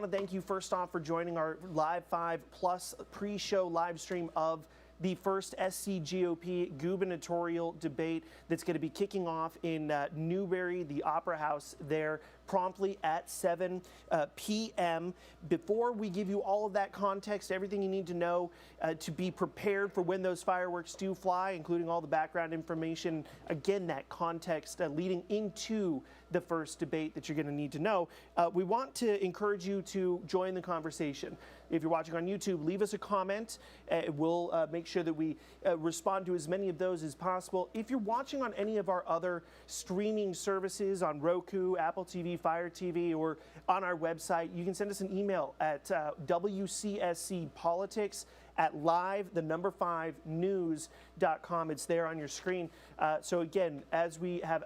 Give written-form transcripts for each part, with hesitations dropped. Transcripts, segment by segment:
I want to thank you first off for joining our Live 5 Plus pre-show live stream of the first SCGOP gubernatorial debate that's going to be kicking off in Newberry, the Opera House there, promptly at 7 p.m. Before we give you all of that context, everything you need to know to be prepared for when those fireworks do fly, including all the background information, again, that context leading into the first debate that you're going to need to know, we want to encourage you to join the conversation. If you're watching on YouTube, leave us a comment. We'll make sure that we respond to as many of those as possible. If you're watching on any of our other streaming services on Roku, Apple TV, Fire TV, or on our website, you can send us an email at wcscpolitics@live5news.com. It's there on your screen. So again, as we have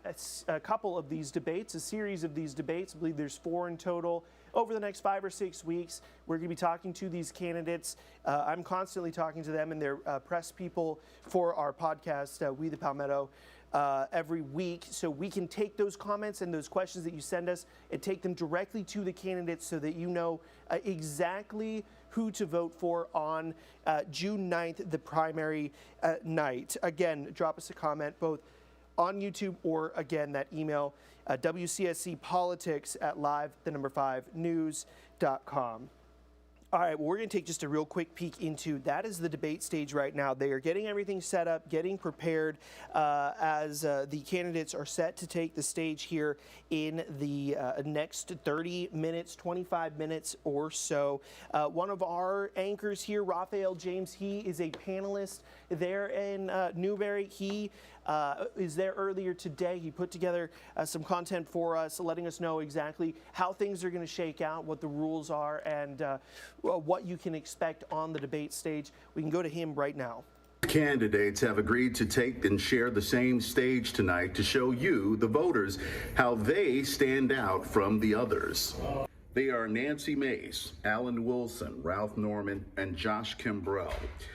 a couple of these debates, a series of these debates, I believe there's 4 in total, over the next 5 or 6 weeks, we're going to be talking to these candidates. I'm constantly talking to them and their press people for our podcast, We the Palmetto, every week. So we can take those comments and those questions that you send us and take them directly to the candidates so that you know exactly who to vote for on June 9th, the primary night. Again, drop us a comment both on YouTube or, again, that email, wcscpolitics@live5news.com. All right, well, we're going to take just a real quick peek into that is the debate stage right now. They are getting everything set up, getting prepared as the candidates are set to take the stage here in the next 30 minutes, 25 minutes or so. One of our anchors here, Raphael James, he is a panelist there in Newberry. He is there earlier today. He put together some content for us, letting us know exactly how things are going to shake out, what the rules are, and what you can expect on the debate stage. We can go to him right now. Candidates have agreed to take and share the same stage tonight to show you, the voters, how they stand out from the others. They are Nancy Mace, Alan Wilson, Ralph Norman, and Josh Kimbrell.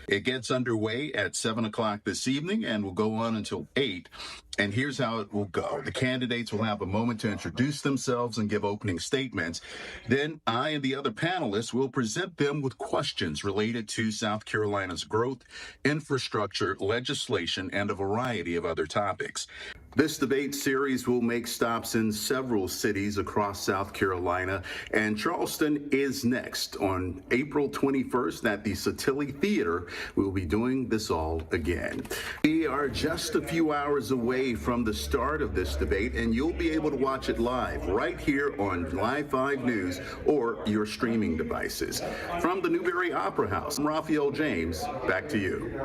It gets underway at 7 o'clock this evening and will go on until 8. And here's how it will go. The candidates will have a moment to introduce themselves and give opening statements. Then I and the other panelists will present them with questions related to South Carolina's growth, infrastructure, legislation, and a variety of other topics. This debate series will make stops in several cities across South Carolina, and Charleston is next. On April 21st at the Satilli Theater, we'll be doing this all again. We are just a few hours away from the start of this debate, and you'll be able to watch it live right here on Live 5 News or your streaming devices. From the Newberry Opera House, I'm Raphael James, back to you.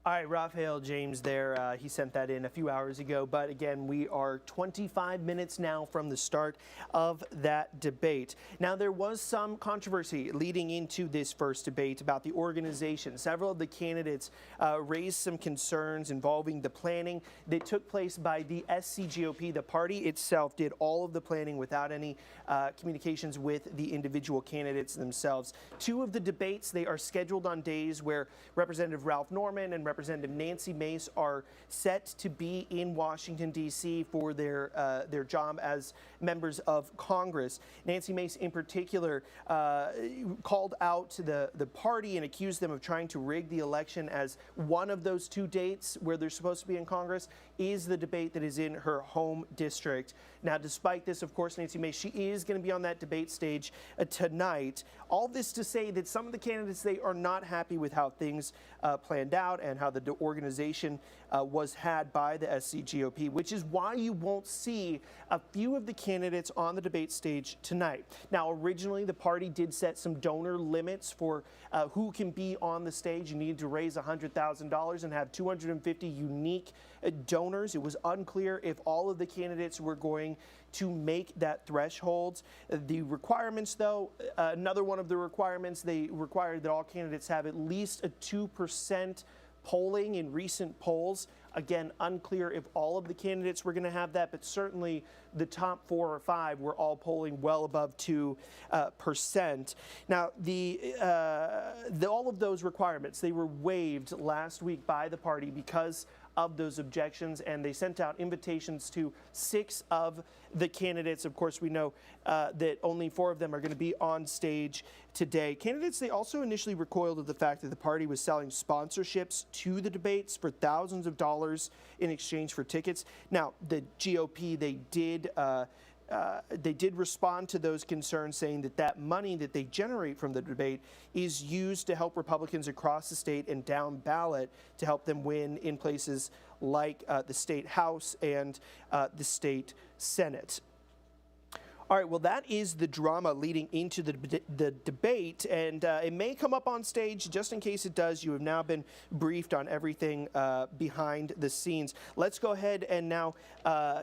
All right, Raphael James there, he sent that in a few hours ago, but again, we are 25 minutes now from the start of that debate. Now, there was some controversy leading into this first debate about the organization. Several of the candidates raised some concerns involving the planning that took place by the SCGOP. The party itself did all of the planning without any communications with the individual candidates themselves. 2 of the debates, they are scheduled on days where Representative Ralph Norman and Representative Nancy Mace are set to be in Washington, D.C. for their job as members of Congress. Nancy Mace, in particular, called out to the party and accused them of trying to rig the election, as one of those 2 dates where they're supposed to be in Congress is the debate that is in her home district. Now, despite this, of course, Nancy Mace, she is going to be on that debate stage tonight. All this to say that some of the candidates, they are not happy with how things planned out and how the organization was had by the SCGOP, which is why you won't see a few of the candidates on the debate stage tonight. Now, originally, the party did set some donor limits for who can be on the stage. You need to raise $100,000 and have 250 unique donors. It was unclear if all of the candidates were going to make that threshold. The requirements, though, another one of the requirements, they required that all candidates have at least a 2% polling in recent polls. Again, unclear if all of the candidates were going to have that, but certainly the top 4 or 5 were all polling well above 2%. Now, all of those requirements, they were waived last week by the party because of those objections, and they sent out invitations to 6 of the candidates. Of course, we know that only 4 of them are going to be on stage today. Candidates, they also initially recoiled at the fact that the party was selling sponsorships to the debates for thousands of dollars in exchange for tickets. Now, the GOP, they did respond to those concerns, saying that that money that they generate from the debate is used to help Republicans across the state and down ballot to help them win in places like the state House and the state Senate. All right, well, that is the drama leading into the debate, and it may come up on stage. Just in case it does, you have now been briefed on everything behind the scenes. Let's go ahead and now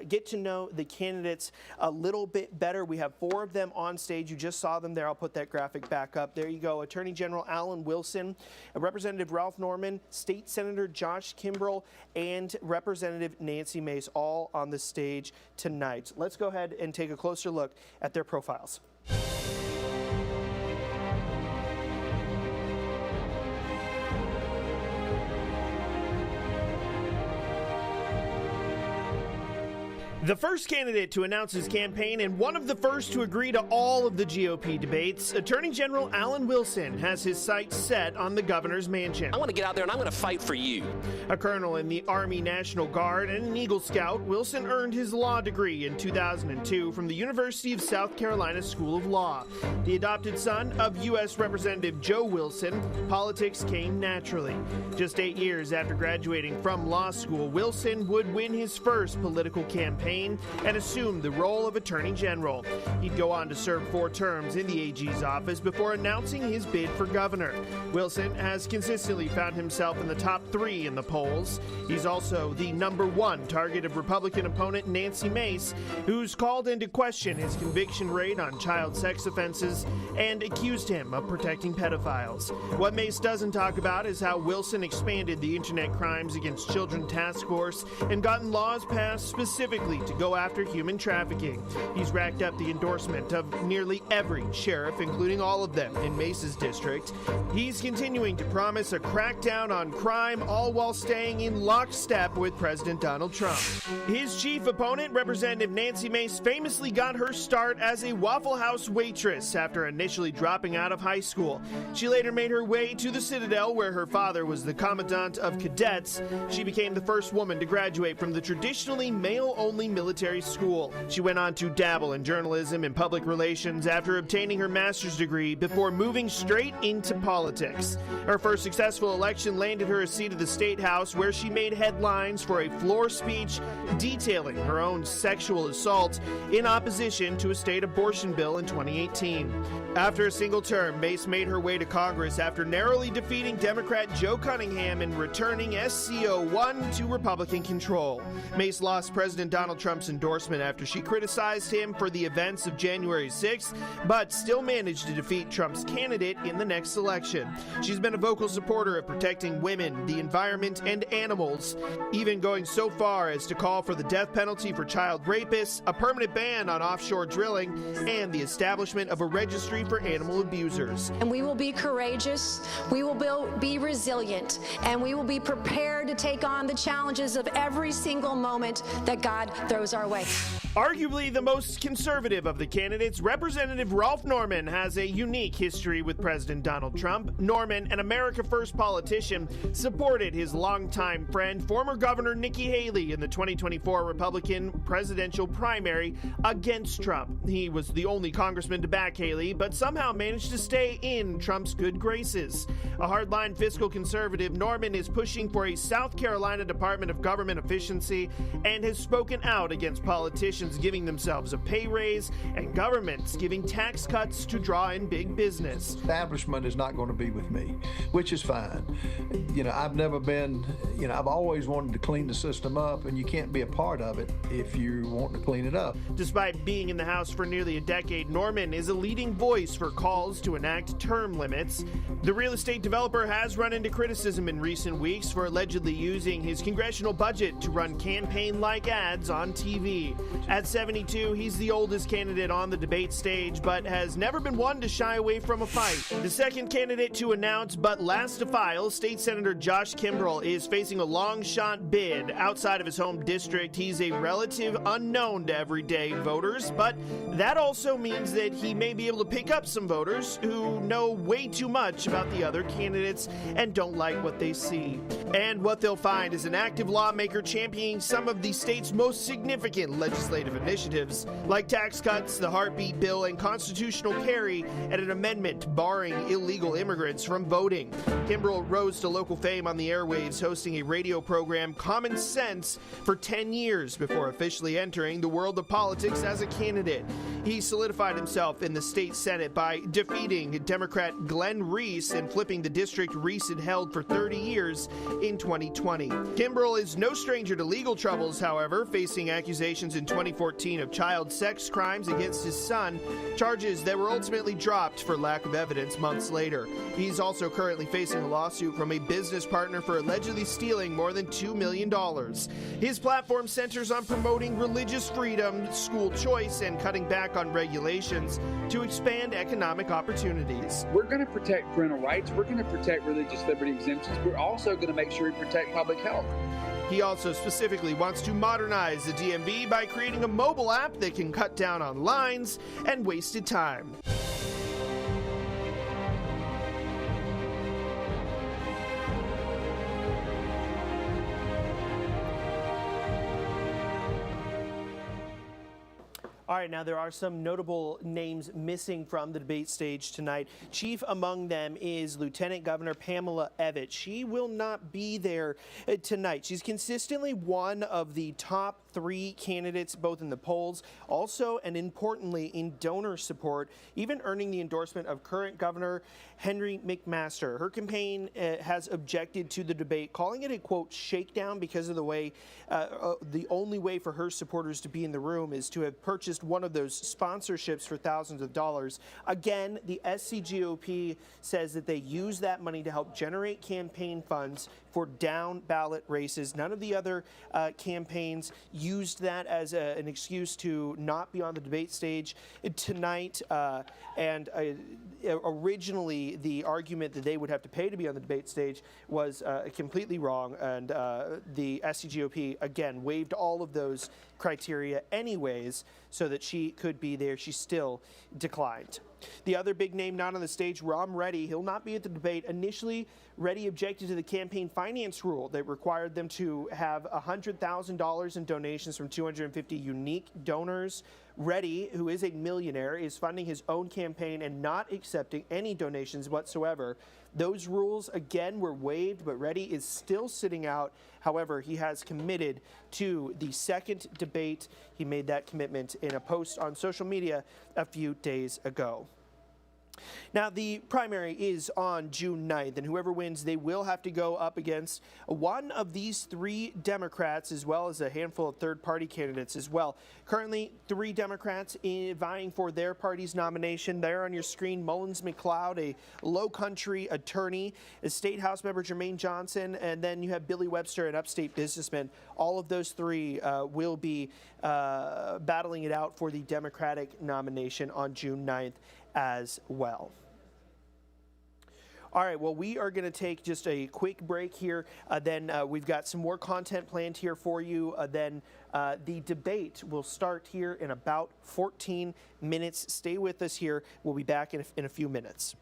get to know the candidates a little bit better. We have 4 of them on stage. You just saw them there. I'll put that graphic back up. There you go. Attorney General Alan Wilson, Representative Ralph Norman, State Senator Josh Kimbrell, and Representative Nancy Mace, all on the stage tonight. Let's go ahead and take a closer look at their profiles. The first candidate to announce his campaign and one of the first to agree to all of the GOP debates, Attorney General Alan Wilson has his sights set on the governor's mansion. I want to get out there and I'm going to fight for you. A colonel in the Army National Guard and an Eagle Scout, Wilson earned his law degree in 2002 from the University of South Carolina School of Law. The adopted son of U.S. Representative Joe Wilson, politics came naturally. Just 8 years after graduating from law school, Wilson would win his first political campaign and assumed the role of Attorney General. He'd go on to serve 4 terms in the AG's office before announcing his bid for governor. Wilson has consistently found himself in the top 3 in the polls. He's also the #1 target of Republican opponent Nancy Mace, who's called into question his conviction rate on child sex offenses and accused him of protecting pedophiles. What Mace doesn't talk about is how Wilson expanded the Internet Crimes Against Children Task Force and gotten laws passed specifically to go after human trafficking. He's racked up the endorsement of nearly every sheriff, including all of them in Mace's district. He's continuing to promise a crackdown on crime, all while staying in lockstep with President Donald Trump. His chief opponent, Representative Nancy Mace, famously got her start as a Waffle House waitress after initially dropping out of high school. She later made her way to the Citadel, where her father was the commandant of cadets. She became the first woman to graduate from the traditionally male-only military school. She went on to dabble in journalism and public relations after obtaining her master's degree before moving straight into politics. Her first successful election landed her a seat at the State House, where she made headlines for a floor speech detailing her own sexual assault in opposition to a state abortion bill in 2018. After a single term, Mace made her way to Congress after narrowly defeating Democrat Joe Cunningham and returning SCO1 to Republican control. Mace lost President Donald Trump's endorsement after she criticized him for the events of January 6th, but still managed to defeat Trump's candidate in the next election. She's been a vocal supporter of protecting women, the environment, and animals, even going so far as to call for the death penalty for child rapists, a permanent ban on offshore drilling, and the establishment of a registry for animal abusers. And we will be courageous, we will be resilient, and we will be prepared to take on the challenges of every single moment that God throws our way. Arguably the most conservative of the candidates, Representative Ralph Norman has a unique history with President Donald Trump. Norman, an America First politician, supported his longtime friend, former Governor Nikki Haley, in the 2024 Republican presidential primary against Trump. He was the only congressman to back Haley, but somehow managed to stay in Trump's good graces. A hardline fiscal conservative, Norman is pushing for a South Carolina Department of Government Efficiency and has spoken out against politicians giving themselves a pay raise and governments giving tax cuts to draw in big business. Establishment is not going to be with me, which is fine. I've never been, I've always wanted to clean the system up, and you can't be a part of it if you want to clean it up. Despite being in the House for nearly a decade, Norman is a leading voice for calls to enact term limits. The real estate developer has run into criticism in recent weeks for allegedly using his congressional budget to run campaign-like ads on TV. At 72, he's the oldest candidate on the debate stage, but has never been one to shy away from a fight. The second candidate to announce, but last to file, State Senator Josh Kimbrell is facing a long-shot bid outside of his home district. He's a relative unknown to everyday voters, but that also means that he may be able to pick up some voters who know way too much about the other candidates and don't like what they see. And what they'll find is an active lawmaker championing some of the state's most significant legislative initiatives, like tax cuts, the heartbeat bill, and constitutional carry, and an amendment barring illegal immigrants from voting. Kimbrell rose to local fame on the airwaves, hosting a radio program, Common Sense, for 10 years before officially entering the world of politics as a candidate. He solidified himself in the state Senate by defeating Democrat Glenn Reese and flipping the district Reese had held for 30 years in 2020. Kimbrell is no stranger to legal troubles, however, facing accusations in 2014 of child sex crimes against his son, charges that were ultimately dropped for lack of evidence months later. He's also currently facing a lawsuit from a business partner for allegedly stealing more than $2 million. His platform centers on promoting religious freedom, school choice, and cutting back on regulations to expand economic opportunities. We're going to protect parental rights. We're going to protect religious liberty exemptions. We're also going to make sure we protect public health. He also specifically wants to modernize the DMV by creating a mobile app that can cut down on lines and wasted time. All right, now there are some notable names missing from the debate stage tonight. Chief among them is Lieutenant Governor Pamela Evett. She will not be there tonight. She's consistently one of the top 3 candidates, both in the polls, also and importantly in donor support, even earning the endorsement of current Governor Henry McMaster. Her campaign has objected to the debate, calling it a, quote, shakedown because of the way, the only way for her supporters to be in the room is to have purchased one of those sponsorships for thousands of dollars. Again, the SCGOP says that they use that money to help generate campaign funds for down ballot races. None of the other campaigns used that as an excuse to not be on the debate stage tonight. Originally, the argument that they would have to pay to be on the debate stage was completely wrong. And the SCGOP, again, waived all of those criteria anyways so that she could be there. She still declined. The other big name not on the stage, Rom Reddy, he'll not be at the debate. Initially, Reddy objected to the campaign finance rule that required them to have $100,000 in donations from 250 unique donors. Reddy, who is a millionaire, is funding his own campaign and not accepting any donations whatsoever. Those rules, again, were waived, but Reddy is still sitting out. However, he has committed to the second debate. He made that commitment in a post on social media a few days ago. Now, the primary is on June 9th, and whoever wins, they will have to go up against one of these 3 Democrats, as well as a handful of third-party candidates as well. Currently, 3 Democrats vying for their party's nomination. There on your screen, Mullins McLeod, a low-country attorney, a State House member Jermaine Johnson, and then you have Billy Webster, an upstate businessman. All of those 3 will be battling it out for the Democratic nomination on June 9th as well. All right, well, we are going to take just a quick break here. Then we've got some more content planned here for you. Then the debate will start here in about 14 minutes. Stay with us here. We'll be back in a few minutes.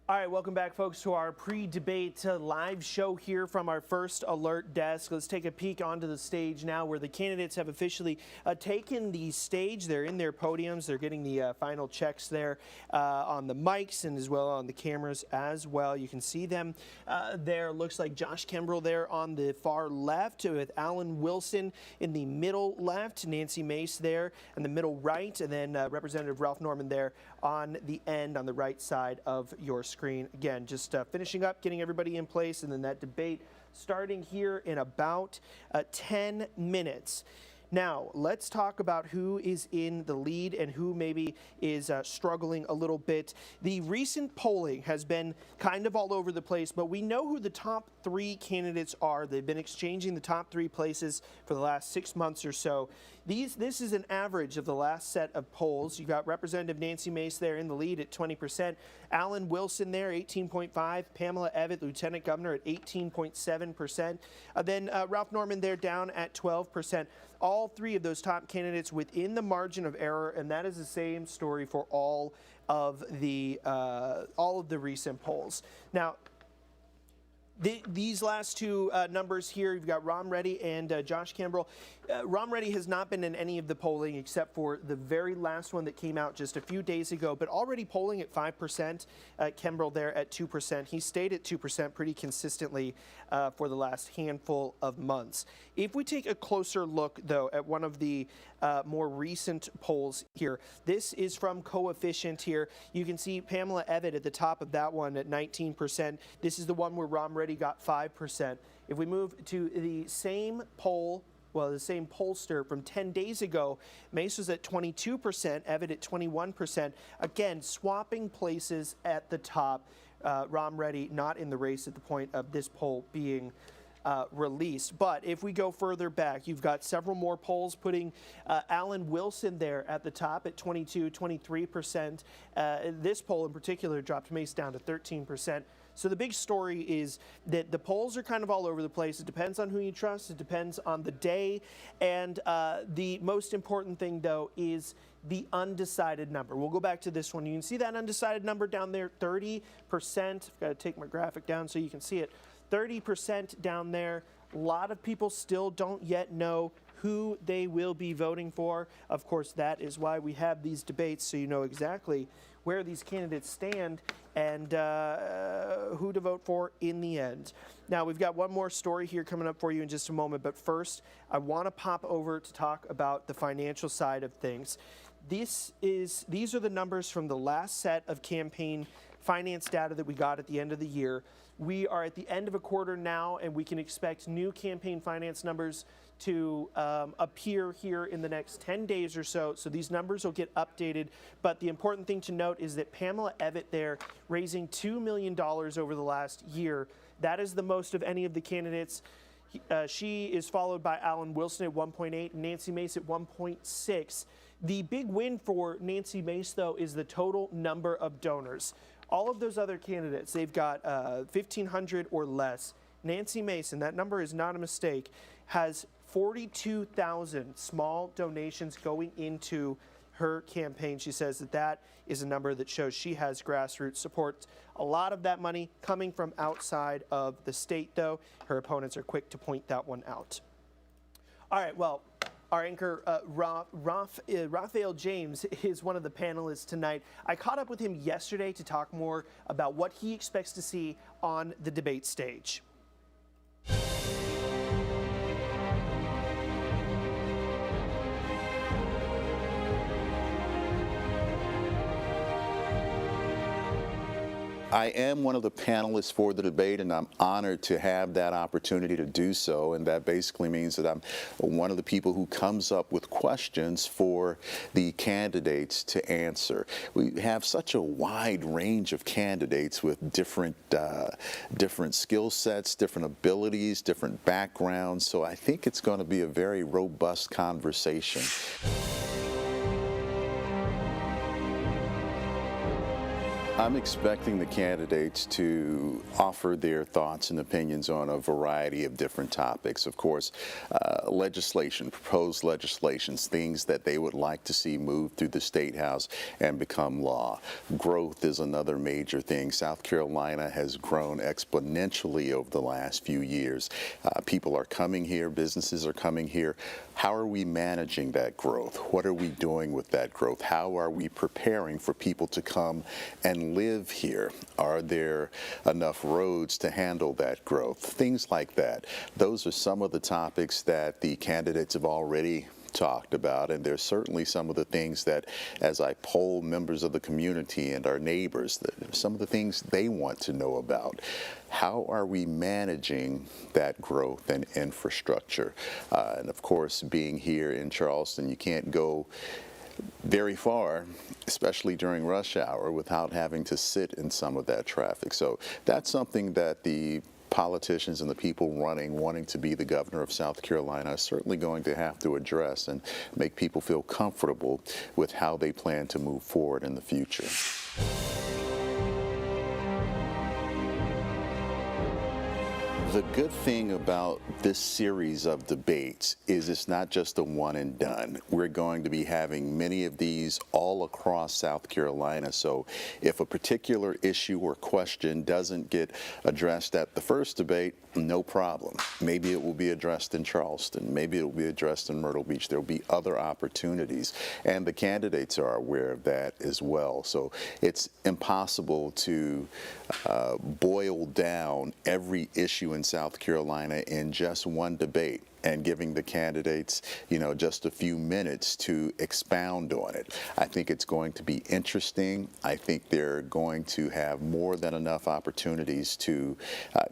All right, welcome back, folks, to our pre-debate live show here from our First Alert desk. Let's take a peek onto the stage now where the candidates have officially taken the stage. They're in their podiums. They're getting the final checks there on the mics and as well on the cameras as well. You can see them there. Looks like Josh Kimbrell there on the far left with Alan Wilson in the middle left, Nancy Mace there in the middle right, and then Representative Ralph Norman there on the end on the right side of your screen. Again, just finishing up, getting everybody in place, and then that debate starting here in about 10 minutes. Now, let's talk about who is in the lead and who maybe is struggling a little bit. The recent polling has been kind of all over the place, but we know who the top 3 candidates are. They've been exchanging the top 3 places for the last 6 months or so. This is an average of the last set of polls. You've got Representative Nancy Mace there in the lead at 20%, Alan Wilson there 18.5%, Pamela Evett, Lieutenant Governor, at 18.7%, then Ralph Norman there down at 12%. All 3 of those top candidates within the margin of error, and that is the same story for all of the recent polls. Now, these last 2 numbers here, you've got Ron Reddy and Josh Kimbrell. Ron Reddy has not been in any of the polling except for the very last one that came out just a few days ago, but already polling at 5%. Kimbrell there at 2%. He stayed at 2% pretty consistently for the last handful of months. If we take a closer look, though, at one of the more recent polls here, this is from Coefficient here. You can see Pamela Evett at the top of that one at 19%. This is the one where Ron Reddy got 5%. If we move to the same poll, the same pollster from 10 days ago, Mace was at 22%, Evett at 21%. Again, swapping places at the top. Ron Reddy not in the race at the point of this poll being released. But if we go further back, you've got several more polls putting Alan Wilson there at the top at 23%. This poll in particular dropped Mace down to 13%. So the big story is that the polls are kind of all over the place. It depends on who you trust. It depends on the day. And the most important thing, though, is the undecided number. We'll go back to this one. You can see that undecided number down there, 30%. I've got to take my graphic down so you can see it. 30% down there. A lot of people still don't yet know who they will be voting for. Of course, that is why we have these debates, so you know exactly where these candidates stand and who to vote for in the end. Now, we've got one more story here coming up for you in just a moment, but first, I want to pop over to talk about the financial side of things. These are the numbers from the last set of campaign finance data that we got at the end of the year. We are at the end of a quarter now, and we can expect new campaign finance numbers to appear here in the next 10 days or so. So these numbers will get updated. But the important thing to note is that Pamela Evett there raising $2 million over the last year. That is the most of any of the candidates. She is followed by Alan Wilson at 1.8, Nancy Mace at 1.6. The big win for Nancy Mace, though, is the total number of donors. All of those other candidates, they've got 1,500 or less. Nancy Mace, and that number is not a mistake, has 42,000 small donations going into her campaign. She says that is a number that shows she has grassroots support. A lot of that money coming from outside of the state, though. Her opponents are quick to point that one out. All right, well, our anchor, Raphael James, is one of the panelists tonight. I caught up with him yesterday to talk more about what he expects to see on the debate stage. I am one of the panelists for the debate, and I'm honored to have that opportunity to do so. And that basically means that I'm one of the people who comes up with questions for the candidates to answer. We have such a wide range of candidates with different skill sets, different abilities, different backgrounds. So I think it's going to be a very robust conversation. I'm expecting the candidates to offer their thoughts and opinions on a variety of different topics. Of course, legislation, proposed legislations, things that they would like to see move through the State House and become law. Growth is another major thing. South Carolina has grown exponentially over the last few years. People are coming here, businesses are coming here. How are we managing that growth? What are we doing with that growth? How are we preparing for people to come and live here? Are there enough roads to handle that growth? Things like that. Those are some of the topics that the candidates have already talked about, and there's certainly some of the things that, as I poll members of the community and our neighbors, some of the things they want to know about. How are we managing that growth and infrastructure? And of course, being here in Charleston, you can't go very far, especially during rush hour, without having to sit in some of that traffic. So that's something that the politicians and the people wanting to be the governor of South Carolina are certainly going to have to address and make people feel comfortable with how they plan to move forward in the future. The good thing about this series of debates is it's not just a one and done. We're going to be having many of these all across South Carolina. So if a particular issue or question doesn't get addressed at the first debate, no problem. Maybe it will be addressed in Charleston. Maybe it will be addressed in Myrtle Beach. There will be other opportunities. And the candidates are aware of that as well. So it's impossible to boil down every issue in South Carolina in just one debate and giving the candidates, just a few minutes to expound on it. I think it's going to be interesting. I think they're going to have more than enough opportunities to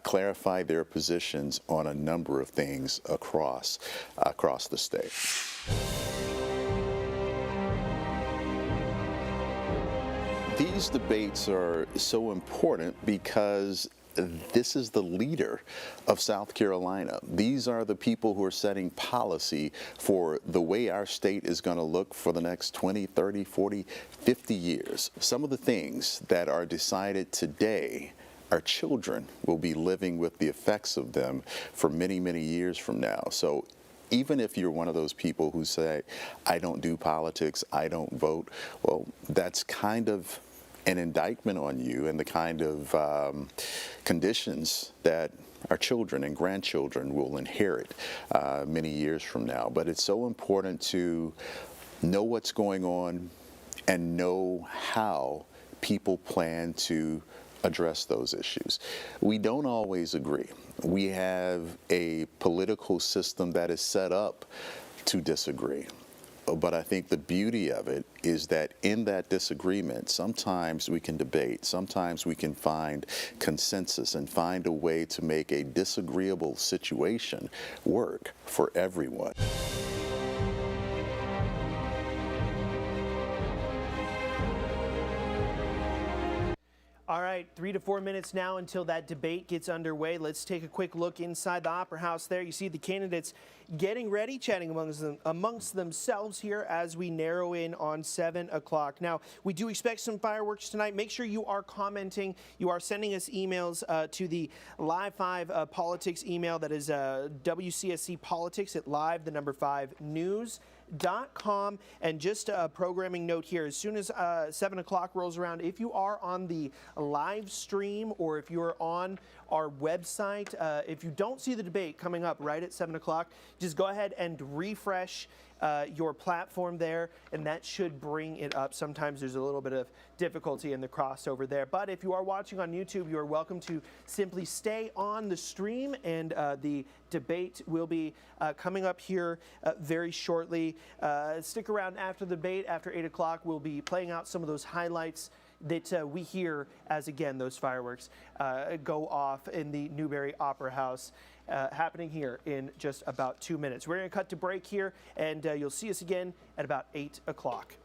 clarify their positions on a number of things across the state. These debates are so important because this is the leader of South Carolina. These are the people who are setting policy for the way our state is going to look for the next 20, 30, 40, 50 years. Some of the things that are decided today, our children will be living with the effects of them for many, many years from now. So even if you're one of those people who say, I don't do politics, I don't vote, well, that's kind of an indictment on you and the kind of conditions that our children and grandchildren will inherit many years from now. But it's so important to know what's going on and know how people plan to address those issues. We don't always agree. We have a political system that is set up to disagree. But I think the beauty of it is that in that disagreement, sometimes we can debate, sometimes we can find consensus and find a way to make a disagreeable situation work for everyone. All right, 3 to 4 minutes now until that debate gets underway. Let's take a quick look inside the Opera House there. You see the candidates getting ready, chatting amongst themselves here as we narrow in on 7 o'clock. Now, we do expect some fireworks tonight. Make sure you are commenting. You are sending us emails to the Live 5 Politics email. That is WCSC Politics at live, the number 5 news.com. And just a programming note here, as soon as 7 o'clock rolls around, if you are on the live stream or if you're on our website, if you don't see the debate coming up right at 7 o'clock, just go ahead and refresh your platform there, and that should bring it up. Sometimes there's a little bit of difficulty in the crossover there. But if you are watching on YouTube, you are welcome to simply stay on the stream, and the debate will be coming up here very shortly. Stick around after the debate. After 8 o'clock, we'll be playing out some of those highlights that we hear as, again, those fireworks go off in the Newberry Opera House, happening here in just about 2 minutes. We're going to cut to break here, and you'll see us again at about 8 o'clock.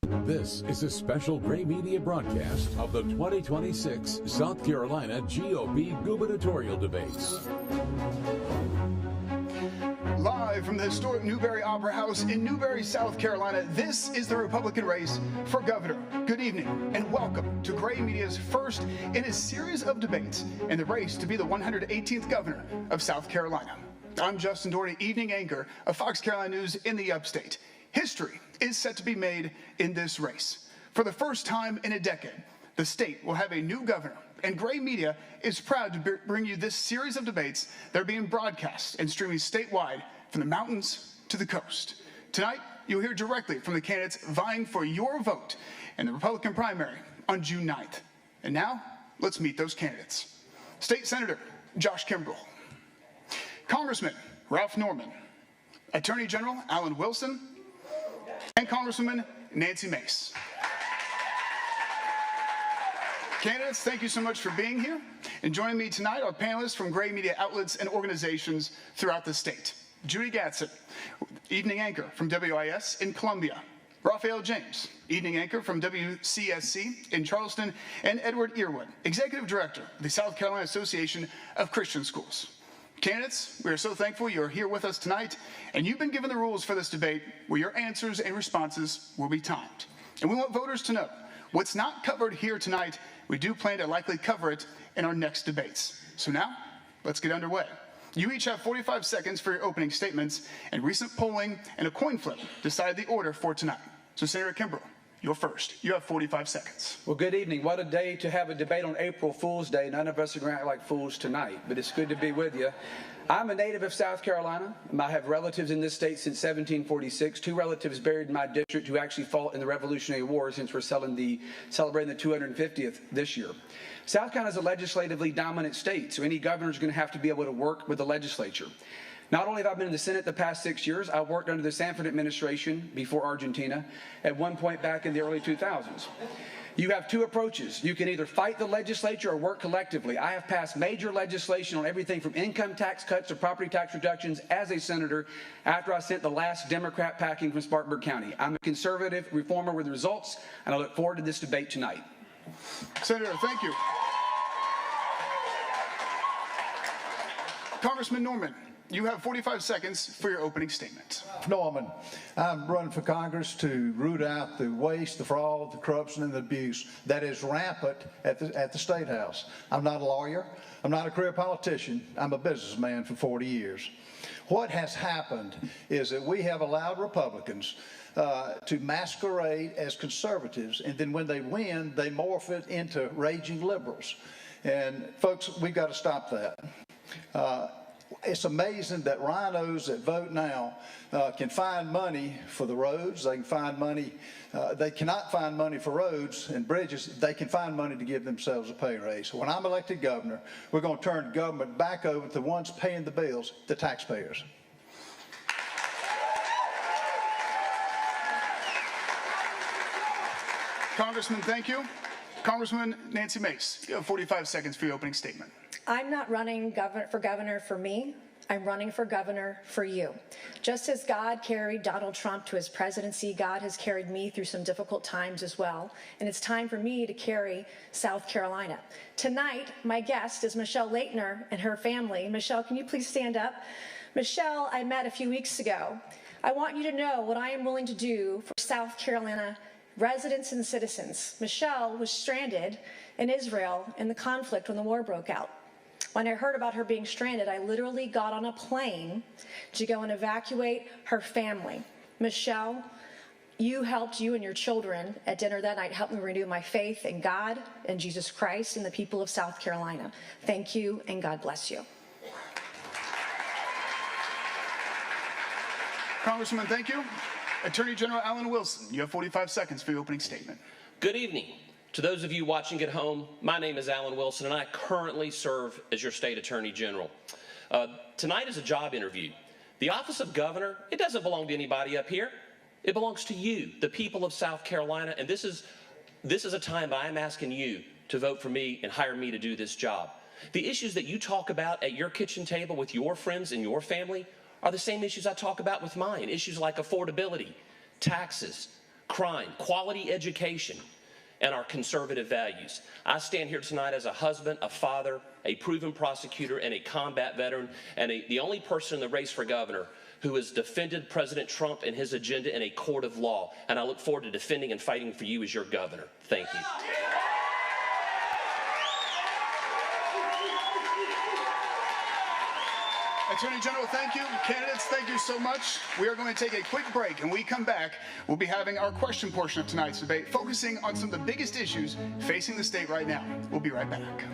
This is a special Gray Media broadcast of the 2026 South Carolina GOP gubernatorial debates. Live from the historic Newberry Opera House in Newberry, South Carolina, this is the Republican race for governor. Good evening and welcome to Gray Media's first in a series of debates in the race to be the 118th governor of South Carolina. I'm Justin Doherty, evening anchor of Fox Carolina News in the upstate. History is set to be made in this race. For the first time in a decade, the state will have a new governor, and Gray Media is proud to bring you this series of debates that are being broadcast and streaming statewide from the mountains to the coast. Tonight, you'll hear directly from the candidates vying for your vote in the Republican primary on June 9th. And now, let's meet those candidates. State Senator Josh Kimbrell, Congressman Ralph Norman, Attorney General Alan Wilson, and Congresswoman Nancy Mace. Candidates, thank you so much for being here. And joining me tonight are panelists from Gray Media outlets and organizations throughout the state. Judy Gadsden, evening anchor from WIS in Columbia. Raphael James, evening anchor from WCSC in Charleston. And Edward Earwood, executive director of the South Carolina Association of Christian Schools. Candidates, we are so thankful you're here with us tonight, and you've been given the rules for this debate where your answers and responses will be timed. And we want voters to know what's not covered here tonight, we do plan to likely cover it in our next debates. So now, let's get underway. You each have 45 seconds for your opening statements, and recent polling and a coin flip decide the order for tonight. So Senator Kimbrell, you're first. You have 45 seconds. Well, good evening. What a day to have a debate on April Fool's Day. None of us are going to act like fools tonight, but it's good to be with you. I'm a native of South Carolina. I have relatives in this state since 1746. 2 relatives buried in my district who actually fought in the Revolutionary War, since we're celebrating the 250th this year. South Carolina is a legislatively dominant state, so any governor is going to have to be able to work with the legislature. Not only have I been in the Senate the past 6 years, I worked under the Sanford administration before Argentina, at one point back in the early 2000s. You have 2 approaches. You can either fight the legislature or work collectively. I have passed major legislation on everything from income tax cuts to property tax reductions as a senator after I sent the last Democrat packing from Spartanburg County. I'm a conservative reformer with results, and I look forward to this debate tonight. Senator, thank you. Congressman Norman, you have 45 seconds for your opening statement. Norman, I'm running for Congress to root out the waste, the fraud, the corruption, and the abuse that is rampant at the State House. I'm not a lawyer. I'm not a career politician. I'm a businessman for 40 years. What has happened is that we have allowed Republicans to masquerade as conservatives, and then when they win, they morph it into raging liberals. And folks, we've got to stop that. It's amazing that rhinos that vote now can find money for the roads. They can find money. They cannot find money for roads and bridges. They can find money to give themselves a pay raise. When I'm elected governor, we're going to turn government back over to the ones paying the bills, the taxpayers. Congressman, thank you. Congresswoman Nancy Mace, you have 45 seconds for your opening statement. I'm not running for governor for me. I'm running for governor for you. Just as God carried Donald Trump to his presidency, God has carried me through some difficult times as well. And it's time for me to carry South Carolina. Tonight, my guest is Michelle Leitner and her family. Michelle, can you please stand up? Michelle, I met a few weeks ago. I want you to know what I am willing to do for South Carolina residents and citizens. Michelle was stranded in Israel in the conflict when the war broke out. When I heard about her being stranded, I literally got on a plane to go and evacuate her family. Michelle, you and your children at dinner that night helped me renew my faith in God and Jesus Christ and the people of South Carolina. Thank you, and God bless you. Congressman, thank you. Attorney General Alan Wilson, you have 45 seconds for your opening statement. Good evening. To those of you watching at home, my name is Alan Wilson, and I currently serve as your state attorney general. Tonight is a job interview. The office of governor, it doesn't belong to anybody up here. It belongs to you, the people of South Carolina, and this is a time I'm asking you to vote for me and hire me to do this job. The issues that you talk about at your kitchen table with your friends and your family are the same issues I talk about with mine. Issues like affordability, taxes, crime, quality education, and our conservative values. I stand here tonight as a husband, a father, a proven prosecutor, and a combat veteran, and the only person in the race for governor who has defended President Trump and his agenda in a court of law. And I look forward to defending and fighting for you as your governor. Thank you. Attorney General, thank you. Candidates, thank you so much. We are going to take a quick break, and when we come back, we'll be having our question portion of tonight's debate, focusing on some of the biggest issues facing the state right now. We'll be right back.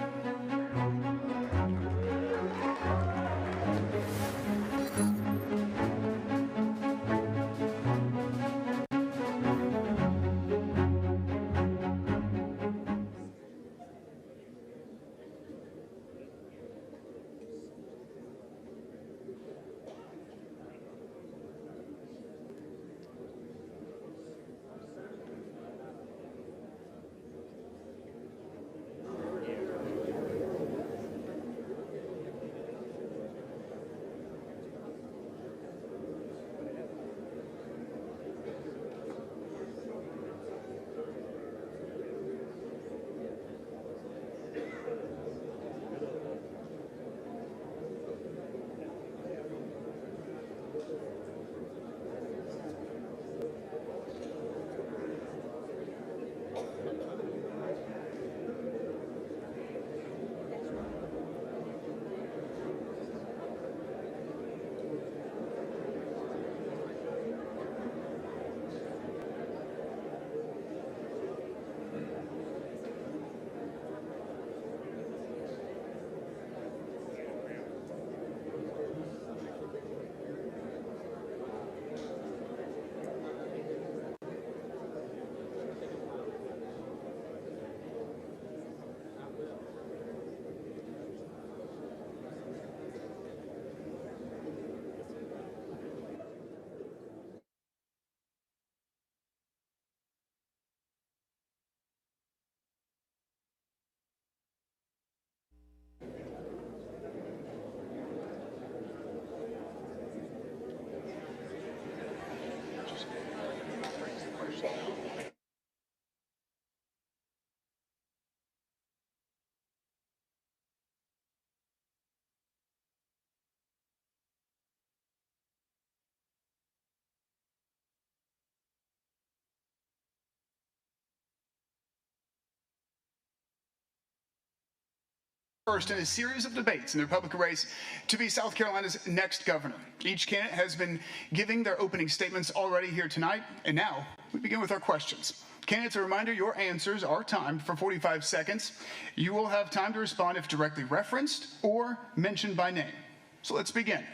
First in a series of debates in the Republican race to be South Carolina's next governor. Each candidate has been giving their opening statements already here tonight, and now we begin with our questions. Candidates, a reminder, your answers are timed for 45 seconds. You will have time to respond if directly referenced or mentioned by name. So let's begin.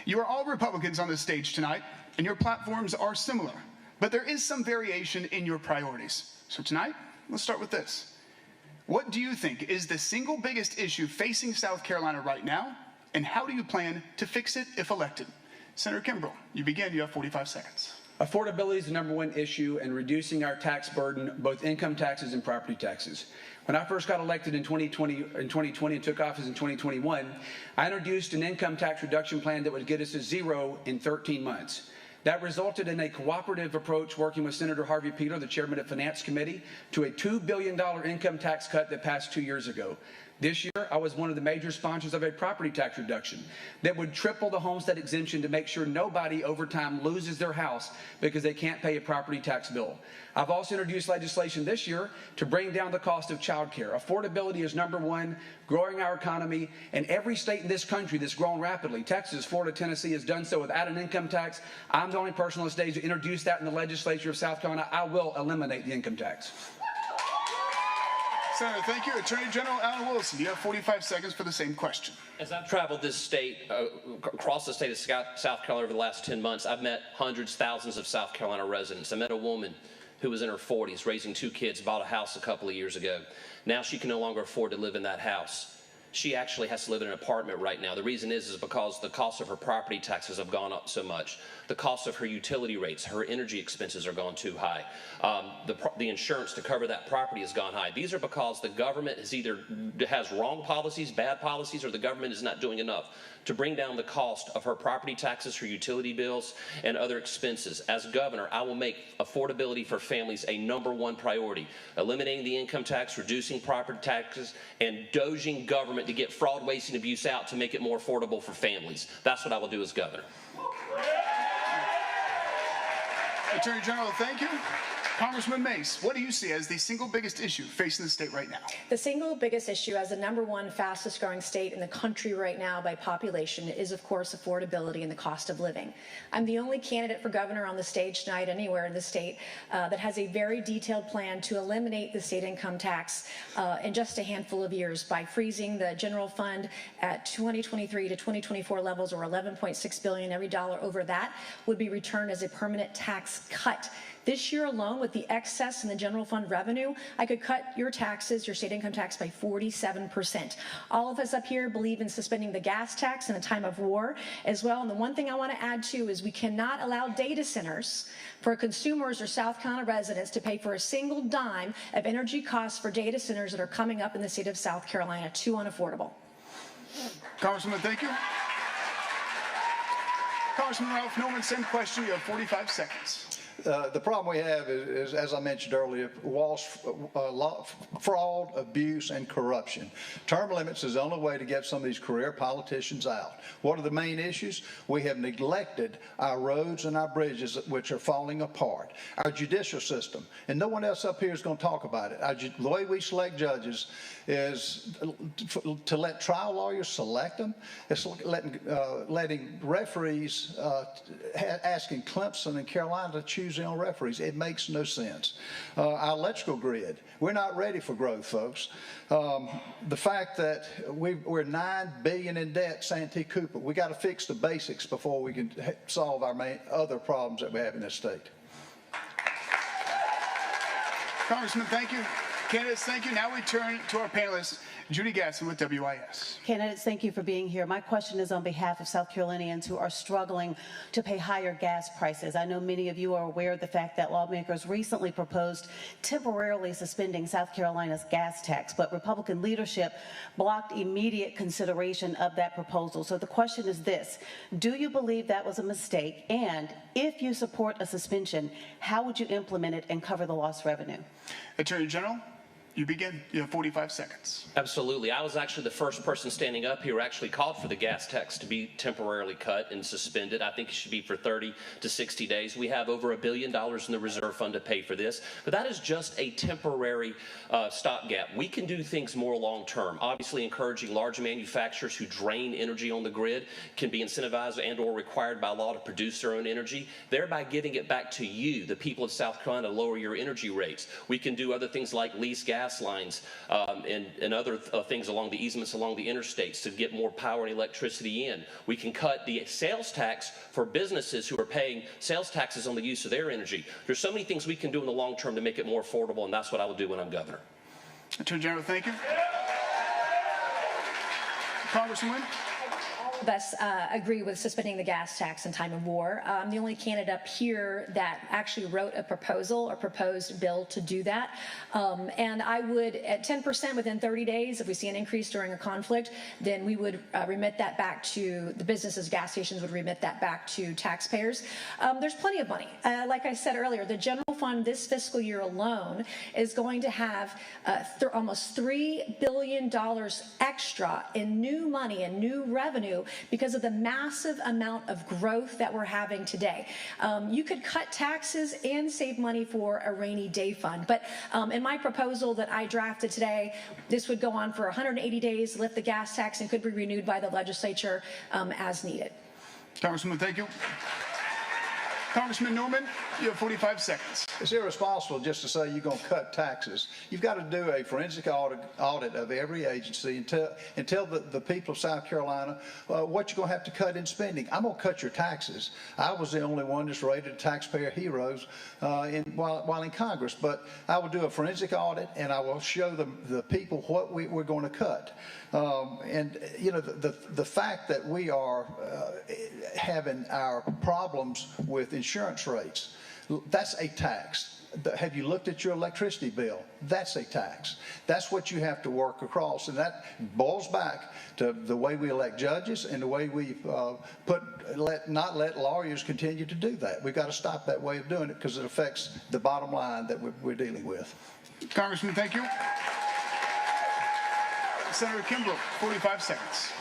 You are all Republicans on this stage tonight, and your platforms are similar, but there is some variation in your priorities. So tonight, let's start with this. What do you think is the single biggest issue facing South Carolina right now, and how do you plan to fix it if elected? Senator Kimbrell, you begin. You have 45 seconds. Affordability is the #1 issue, and reducing our tax burden, both income taxes and property taxes. When I first got elected in 2020 and took office in 2021, I introduced an income tax reduction plan that would get us to zero in 13 months. That resulted in a cooperative approach working with Senator Harvey Peter, the chairman of the Finance Committee, to a $2 billion income tax cut that passed 2 years ago. This year, I was one of the major sponsors of a property tax reduction that would triple the homestead exemption to make sure nobody over time loses their house because they can't pay a property tax bill. I've also introduced legislation this year to bring down the cost of child care. Affordability is #1, growing our economy, and every state in this country that's grown rapidly, Texas, Florida, Tennessee, has done so without an income tax. I'm the only person on the stage to introduce that in the legislature of South Carolina. I will eliminate the income tax. Senator, thank you. Attorney General Alan Wilson, you have 45 seconds for the same question. As I've traveled this state, across the state of South Carolina over the last 10 months, I've met hundreds, thousands of South Carolina residents. I met a woman who was in her 40s, raising 2 kids, bought a house a couple of years ago. Now she can no longer afford to live in that house. she actually has to live in an apartment right now. The reason is because the cost of her property taxes have gone up so much. The cost of her utility rates, her energy expenses are gone too high. The insurance to cover that property has gone high. These are because the government has wrong policies, bad policies, or the government is not doing enough to bring down the cost of her property taxes, her utility bills, and other expenses. As governor, I will make affordability for families a #1 priority. Eliminating the income tax, reducing property taxes, and doging government to get fraud, waste, and abuse out to make it more affordable for families. That's what I will do as governor. Attorney General, thank you. Congressman Mace, what do you see as the single biggest issue facing the state right now? The single biggest issue as the #1 fastest growing state in the country right now by population is, of course, affordability and the cost of living. I'm the only candidate for governor on the stage tonight anywhere in the state that has a very detailed plan to eliminate the state income tax in just a handful of years by freezing the general fund at 2023 to 2024 levels, or $11.6 billion. Every dollar over that would be returned as a permanent tax cut. This year alone, with the excess in the general fund revenue, I could cut your taxes, your state income tax, by 47%. All of us up here believe in suspending the gas tax in a time of war as well. And the one thing I want to add too is we cannot allow data centers for consumers or South Carolina residents to pay for a single dime of energy costs for data centers that are coming up in the state of South Carolina. Too unaffordable. Congresswoman, thank you. Congressman Ralph Norman, same question. You have 45 seconds. The problem we have is, as I mentioned earlier, fraud, abuse, and corruption. Term limits is the only way to get some of these career politicians out. What are the main issues? We have neglected our roads and our bridges, which are falling apart. Our judicial system, and no one else up here is going to talk about it. The way we select judges is to let trial lawyers select them. It's letting referees, asking Clemson and Carolina to choose their own referees. It makes no sense. Our electrical grid, we're not ready for growth, folks. The fact that we're $9 billion in debt, Santee Cooper, we got to fix the basics before we can solve our other problems that we have in this state. Congressman, thank you. Candidates, thank you. Now we turn to our panelists. Judy Gasson with WIS. Candidates, thank you for being here. My question is on behalf of South Carolinians who are struggling to pay higher gas prices. I know many of you are aware of the fact that lawmakers recently proposed temporarily suspending South Carolina's gas tax, but Republican leadership blocked immediate consideration of that proposal. So the question is this: do you believe that was a mistake? And if you support a suspension, how would you implement it and cover the lost revenue? Attorney General, you begin. You have 45 seconds. Absolutely. I was actually the first person standing up here who actually called for the gas tax to be temporarily cut and suspended. I think it should be for 30 to 60 days. We have over $1 billion in the reserve fund to pay for this, but that is just a temporary stopgap. We can do things more long term. Obviously, encouraging large manufacturers who drain energy on the grid can be incentivized and or required by law to produce their own energy, thereby giving it back to you, the people of South Carolina, to lower your energy rates. We can do other things like lease gas lines and other things along the easements along the interstates to get more power and electricity in. We can cut the sales tax for businesses who are paying sales taxes on the use of their energy. There's so many things we can do in the long term to make it more affordable, and that's what I will do when I'm governor. Attorney General, thank you. Congresswoman. All of us agree with suspending the gas tax in time of war. I'm the only candidate up here that actually wrote a proposal or proposed bill to do that. And I would, at 10% within 30 days, if we see an increase during a conflict, then we would remit that back to the businesses, gas stations would remit that back to taxpayers. There's plenty of money. Like I said earlier, the general fund this fiscal year alone is going to have almost $3 billion extra in new money and new revenue because of the massive amount of growth that we're having today. You could cut taxes and save money for a rainy day fund. But in my proposal that I drafted today, this would go on for 180 days, lift the gas tax, and could be renewed by the legislature as needed. Congresswoman, thank you. Congressman Norman, you have 45 seconds. It's irresponsible just to say you're going to cut taxes. You've got to do a forensic audit of every agency and tell the people of South Carolina what you're going to have to cut in spending. I'm going to cut your taxes. I was the only one that's rated taxpayer heroes while in Congress, but I will do a forensic audit and I will show the people what we're going to cut. And you know, the fact that we are having our problems with insurance rates, that's a tax. Have you looked at your electricity bill? That's a tax. That's what you have to work across, and that boils back to the way we elect judges and the way we not let lawyers continue to do that. We've got to stop that way of doing it because it affects the bottom line that we're dealing with. Congressman, thank you. Senator Kimbrell, 45 seconds.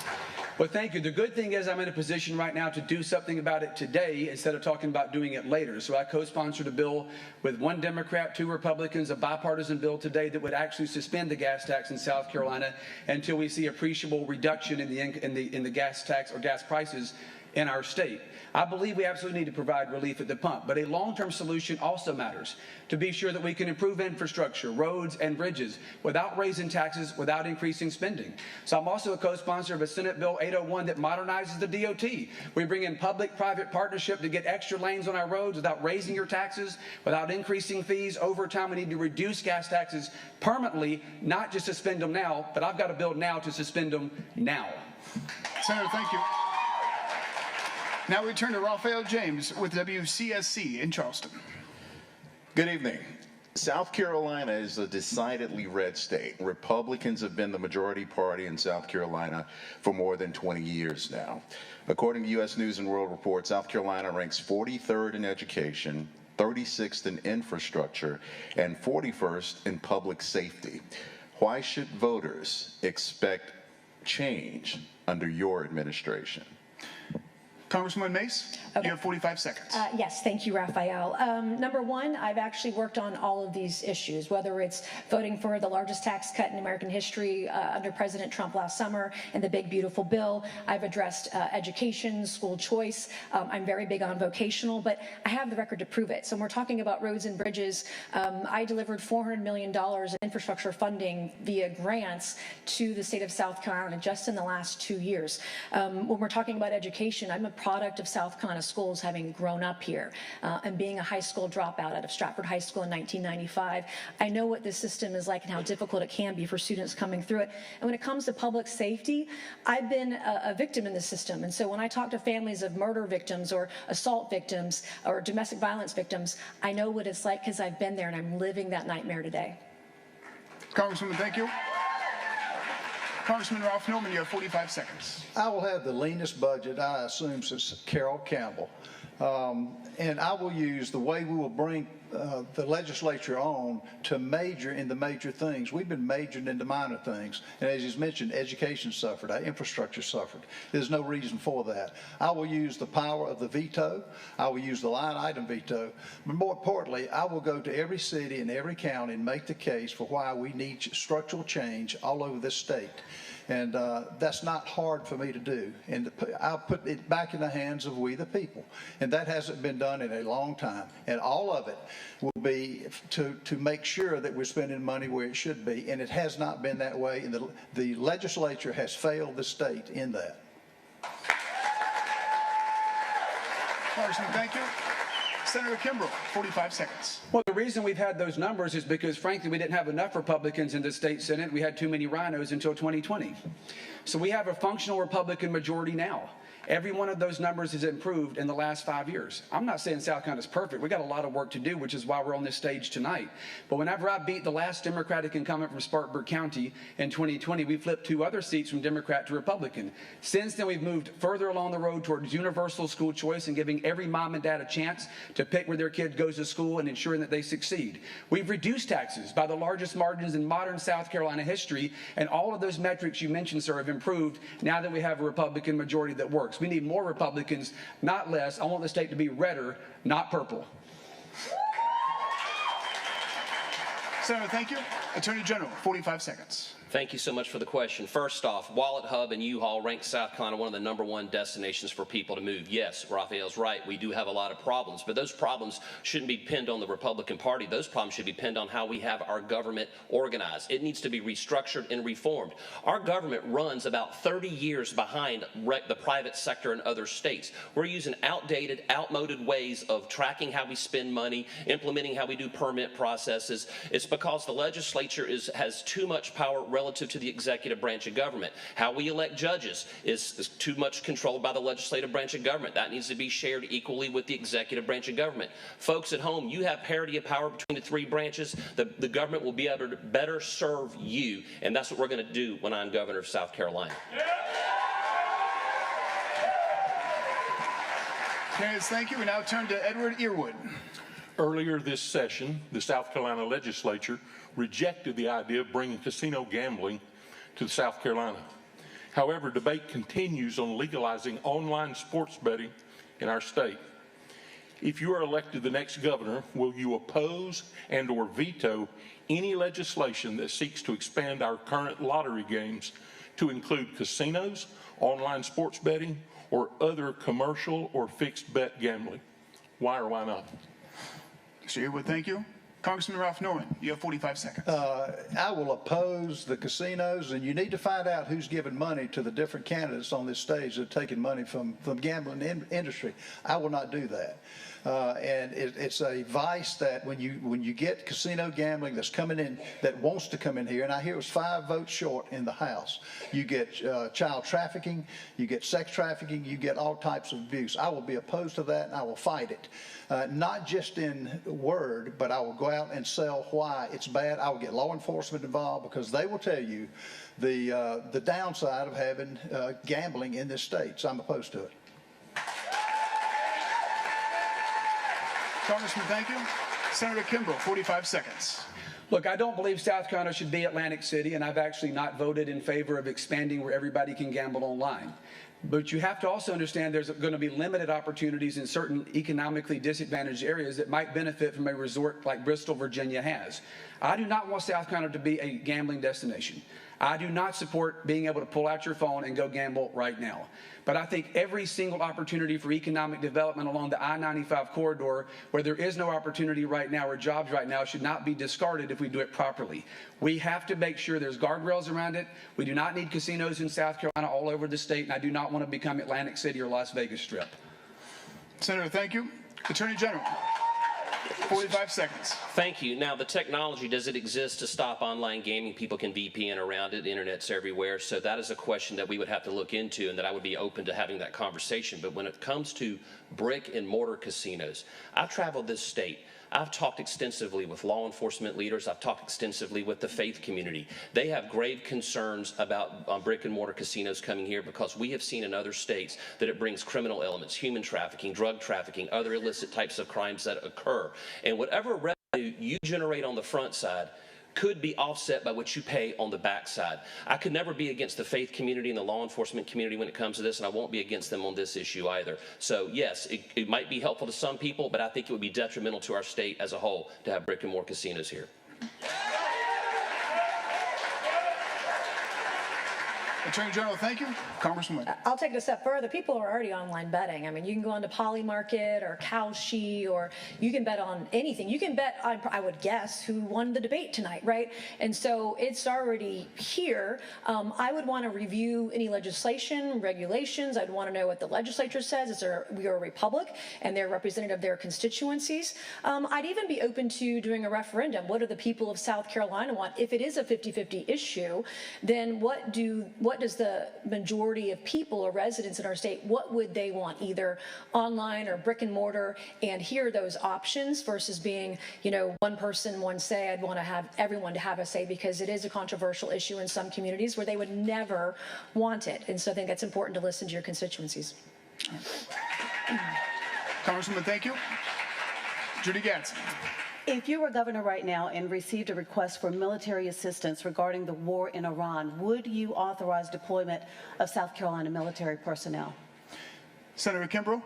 Well, thank you. The good thing is I'm in a position right now to do something about it today instead of talking about doing it later. So I co-sponsored a bill with 1 Democrat, 2 Republicans, a bipartisan bill today that would actually suspend the gas tax in South Carolina until we see appreciable reduction in the gas tax or gas prices in our state. I believe we absolutely need to provide relief at the pump, but a long-term solution also matters to be sure that we can improve infrastructure, roads, and bridges without raising taxes, without increasing spending. So I'm also a co-sponsor of a Senate Bill 801 that modernizes the DOT. We bring in public-private partnership to get extra lanes on our roads without raising your taxes, without increasing fees. Over time, we need to reduce gas taxes permanently, not just suspend them now, but I've got a bill now to suspend them now. Senator, thank you. Now we turn to Raphael James with WCSC in Charleston. Good evening. South Carolina is a decidedly red state. Republicans have been the majority party in South Carolina for more than 20 years now. According to U.S. News and World Report, South Carolina ranks 43rd in education, 36th in infrastructure, and 41st in public safety. Why should voters expect change under your administration? Congresswoman Mace, you have 45 seconds. Yes, thank you, Raphael. Number one, I've actually worked on all of these issues, whether it's voting for the largest tax cut in American history under President Trump last summer and the big, beautiful bill. I've addressed education, school choice. I'm very big on vocational, but I have the record to prove it. So when we're talking about roads and bridges, I delivered $400 million in infrastructure funding via grants to the state of South Carolina just in the last 2 years. When we're talking about education, I'm a product of South Carolina schools, having grown up here and being a high school dropout out of Stratford High School in 1995. I know what this system is like and how difficult it can be for students coming through it. And when it comes to public safety, I've been a victim in the system. And so when I talk to families of murder victims or assault victims or domestic violence victims, I know what it's like because I've been there and I'm living that nightmare today. Congresswoman, thank you. Congressman Ralph Norman, you have 45 seconds. I will have the leanest budget, I assume, since Carol Campbell. And I will use the way we will bring the legislature on to major in the major things. We've been majoring in the minor things. And as he's mentioned, education suffered, our infrastructure suffered. There's no reason for that. I will use the power of the veto. I will use the line item veto. But more importantly, I will go to every city and every county and make the case for why we need structural change all over this state. And that's not hard for me to do. And I'll put it back in the hands of we the people. And that hasn't been done in a long time. And all of it will be to make sure that we're spending money where it should be. And it has not been that way. And the legislature has failed the state in that. Congressman, thank you. Senator Kimbrell, 45 seconds. Well, the reason we've had those numbers is because, frankly, we didn't have enough Republicans in the state Senate. We had too many rhinos until 2020. So we have a functional Republican majority now. Every one of those numbers has improved in the last 5 years. I'm not saying South Carolina's perfect. We got a lot of work to do, which is why we're on this stage tonight. But whenever I beat the last Democratic incumbent from Spartanburg County in 2020, we flipped 2 other seats from Democrat to Republican. Since then, we've moved further along the road towards universal school choice and giving every mom and dad a chance to pick where their kid goes to school and ensuring that they succeed. We've reduced taxes by the largest margins in modern South Carolina history, and all of those metrics you mentioned, sir, have improved now that we have a Republican majority that works. We need more Republicans, not less. I want the state to be redder, not purple. Senator, thank you. Attorney General, 45 seconds. Thank you so much for the question. First off, Wallet Hub and U-Haul rank South Carolina one of the #1 destinations for people to move. Yes, Raphael's right. We do have a lot of problems, but those problems shouldn't be pinned on the Republican Party. Those problems should be pinned on how we have our government organized. It needs to be restructured and reformed. Our government runs about 30 years behind the private sector in other states. We're using outdated, outmoded ways of tracking how we spend money, implementing how we do permit processes. It's because the legislature has too much power relative to the executive branch of government. How we elect judges is too much controlled by the legislative branch of government. That needs to be shared equally with the executive branch of government. Folks at home, you have parity of power between the three branches. The government will be able to better serve you, and that's what we're going to do when I'm governor of South Carolina. Candidates, thank you. We now turn to Edward Earwood. Earlier this session, the South Carolina legislature rejected the idea of bringing casino gambling to South Carolina. However, debate continues on legalizing online sports betting in our state. If you are elected the next governor, will you oppose and/or veto any legislation that seeks to expand our current lottery games to include casinos, online sports betting, or other commercial or fixed bet gambling? Why or why not? Mr. Earwood, thank you. Congressman Ralph Norman, you have 45 seconds. I will oppose the casinos, and you need to find out who's giving money to the different candidates on this stage that are taking money from the gambling industry. I will not do that. And it's a vice that when you get casino gambling that's coming in, that wants to come in here, and I hear it was 5 votes short in the House, you get child trafficking, you get sex trafficking, you get all types of abuse. I will be opposed to that, and I will fight it. Not just in word, but I will go out and sell why it's bad. I will get law enforcement involved because they will tell you the downside of having gambling in this state. So I'm opposed to it. Congressman, thank you. Senator Kimbrell, 45 seconds. Look, I don't believe South Carolina should be Atlantic City, and I've actually not voted in favor of expanding where everybody can gamble online. But you have to also understand there's going to be limited opportunities in certain economically disadvantaged areas that might benefit from a resort like Bristol, Virginia has. I do not want South Carolina to be a gambling destination. I do not support being able to pull out your phone and go gamble right now. But I think every single opportunity for economic development along the I-95 corridor, where there is no opportunity right now or jobs right now, should not be discarded if we do it properly. We have to make sure there's guardrails around it. We do not need casinos in South Carolina all over the state, and I do not want to become Atlantic City or Las Vegas Strip. Senator, thank you. Attorney General. 45 seconds. Thank you. Now, the technology, does it exist to stop online gaming? People can VPN around it. The internet's everywhere. So that is a question that we would have to look into, and that I would be open to having that conversation. But when it comes to brick and mortar casinos, I've traveled this state. I've talked extensively with law enforcement leaders. I've talked extensively with the faith community. They have grave concerns about brick and mortar casinos coming here because we have seen in other states that it brings criminal elements, human trafficking, drug trafficking, other illicit types of crimes that occur. And whatever revenue you generate on the front side could be offset by what you pay on the backside. I could never be against the faith community and the law enforcement community when it comes to this, and I won't be against them on this issue either. So yes, it might be helpful to some people, but I think it would be detrimental to our state as a whole to have brick and mortar casinos here. Attorney General, thank you. Congresswoman. I'll take it a step further. People are already online betting. I mean, you can go onto Poly Market or Kalshi, or you can bet on anything. You can bet, I would guess, who won the debate tonight, right? And so it's already here. I would want to review any legislation, regulations. I'd want to know what the legislature says. We are a republic, and they're representative of their constituencies. I'd even be open to doing a referendum. What do the people of South Carolina want? If it is a 50-50 issue, then what does the majority of people or residents in our state, what would they want, either online or brick and mortar, and hear those options versus being, one person, one say. I'd want to have everyone to have a say, because it is a controversial issue in some communities where they would never want it. And so I think that's important to listen to your constituencies. Congresswoman, thank you. Judy Gatz. If you were governor right now and received a request for military assistance regarding the war in Iran, would you authorize deployment of South Carolina military personnel? Senator Kimbrell,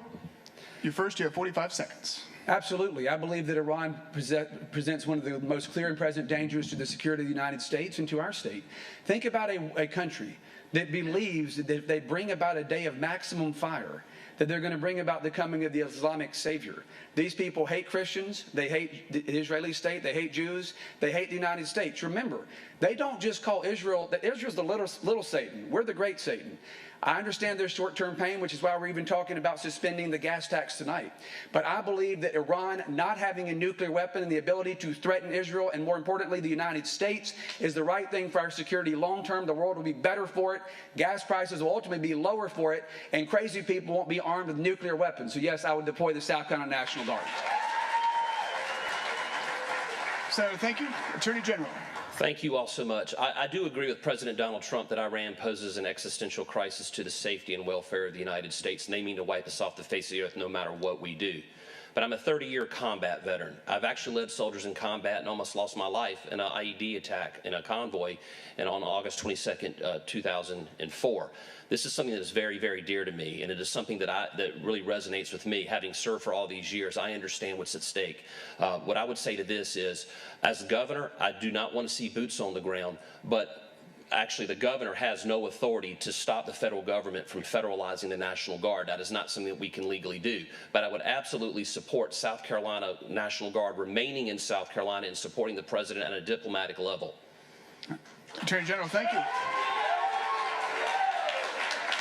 you first. You have 45 seconds. Absolutely. I believe that Iran presents one of the most clear and present dangers to the security of the United States and to our state. Think about a country that believes that if they bring about a day of maximum fire, that they're going to bring about the coming of the Islamic Savior. These people hate Christians, they hate the Israeli state, they hate Jews, they hate the United States. Remember, they don't just call Israel, that Israel's the little Satan, we're the great Satan. I understand their short-term pain, which is why we're even talking about suspending the gas tax tonight. But I believe that Iran not having a nuclear weapon and the ability to threaten Israel, and more importantly, the United States, is the right thing for our security long-term. The world will be better for it. Gas prices will ultimately be lower for it, and crazy people won't be armed with nuclear weapons. So yes, I would deploy the South Carolina National Guard. Senator, thank you. Attorney General. Thank you all so much. I do agree with President Donald Trump that Iran poses an existential crisis to the safety and welfare of the United States, and they mean to wipe us off the face of the earth no matter what we do. But I'm a 30-year combat veteran. I've actually led soldiers in combat and almost lost my life in an IED attack in a convoy and on August 22nd, 2004. This is something that is very, very dear to me, and it is something that really resonates with me. Having served for all these years, I understand what's at stake. What I would say to this is, as governor, I do not want to see boots on the ground, but actually, the governor has no authority to stop the federal government from federalizing the National Guard. That is not something that we can legally do. But I would absolutely support South Carolina National Guard remaining in South Carolina and supporting the president at a diplomatic level. Attorney General, thank you.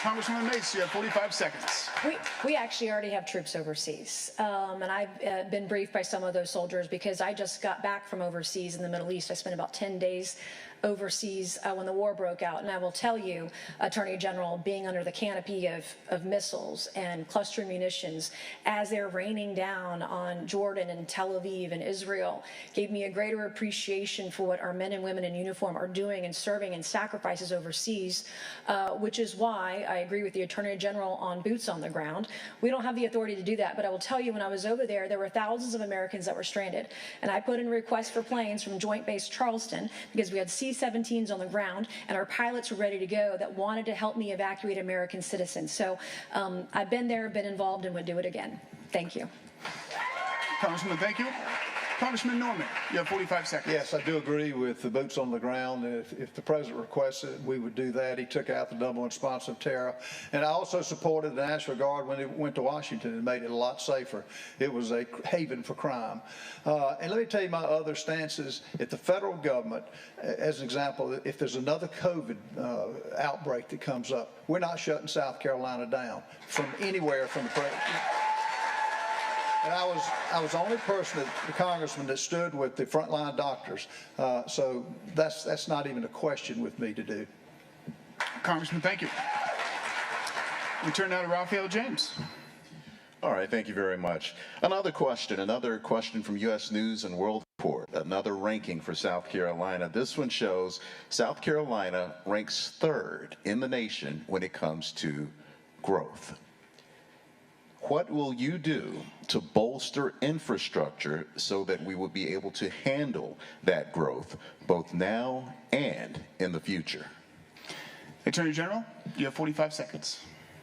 Congresswoman Mace, you have 45 seconds. We actually already have troops overseas, and I've been briefed by some of those soldiers because I just got back from overseas in the Middle East. I spent about 10 days overseas when the war broke out, and I will tell you, Attorney General, being under the canopy of missiles and cluster munitions as they're raining down on Jordan and Tel Aviv and Israel gave me a greater appreciation for what our men and women in uniform are doing and serving and sacrifices overseas, which is why I agree with the Attorney General on boots on the ground. We don't have the authority to do that, but I will tell you, when I was over there were thousands of Americans that were stranded, and I put in requests for planes from Joint Base Charleston because we had C-17s on the ground, and our pilots were ready to go that wanted to help me evacuate American citizens. So I've been there, been involved, and would do it again. Thank you. Congressman, thank you. Congressman Norman, you have 45 seconds. Yes, I do agree with the boots on the ground. If the president requests it, we would do that. He took out the number one sponsor of terror. And I also supported the National Guard when it went to Washington and made it a lot safer. It was a haven for crime. And let me tell you my other stances. If the federal government, as an example, if there's another COVID outbreak that comes up, we're not shutting South Carolina down from anywhere from the president. And I was the only person, the congressman, that stood with the frontline doctors. So that's not even a question with me to do. Congressman, thank you. We turn now to Raphael James. All right, thank you very much. Another question from U.S. News and World Report. Another ranking for South Carolina. This one shows South Carolina ranks 3rd in the nation when it comes to growth. What will you do to bolster infrastructure so that we will be able to handle that growth both now and in the future? Attorney General, you have 45 seconds.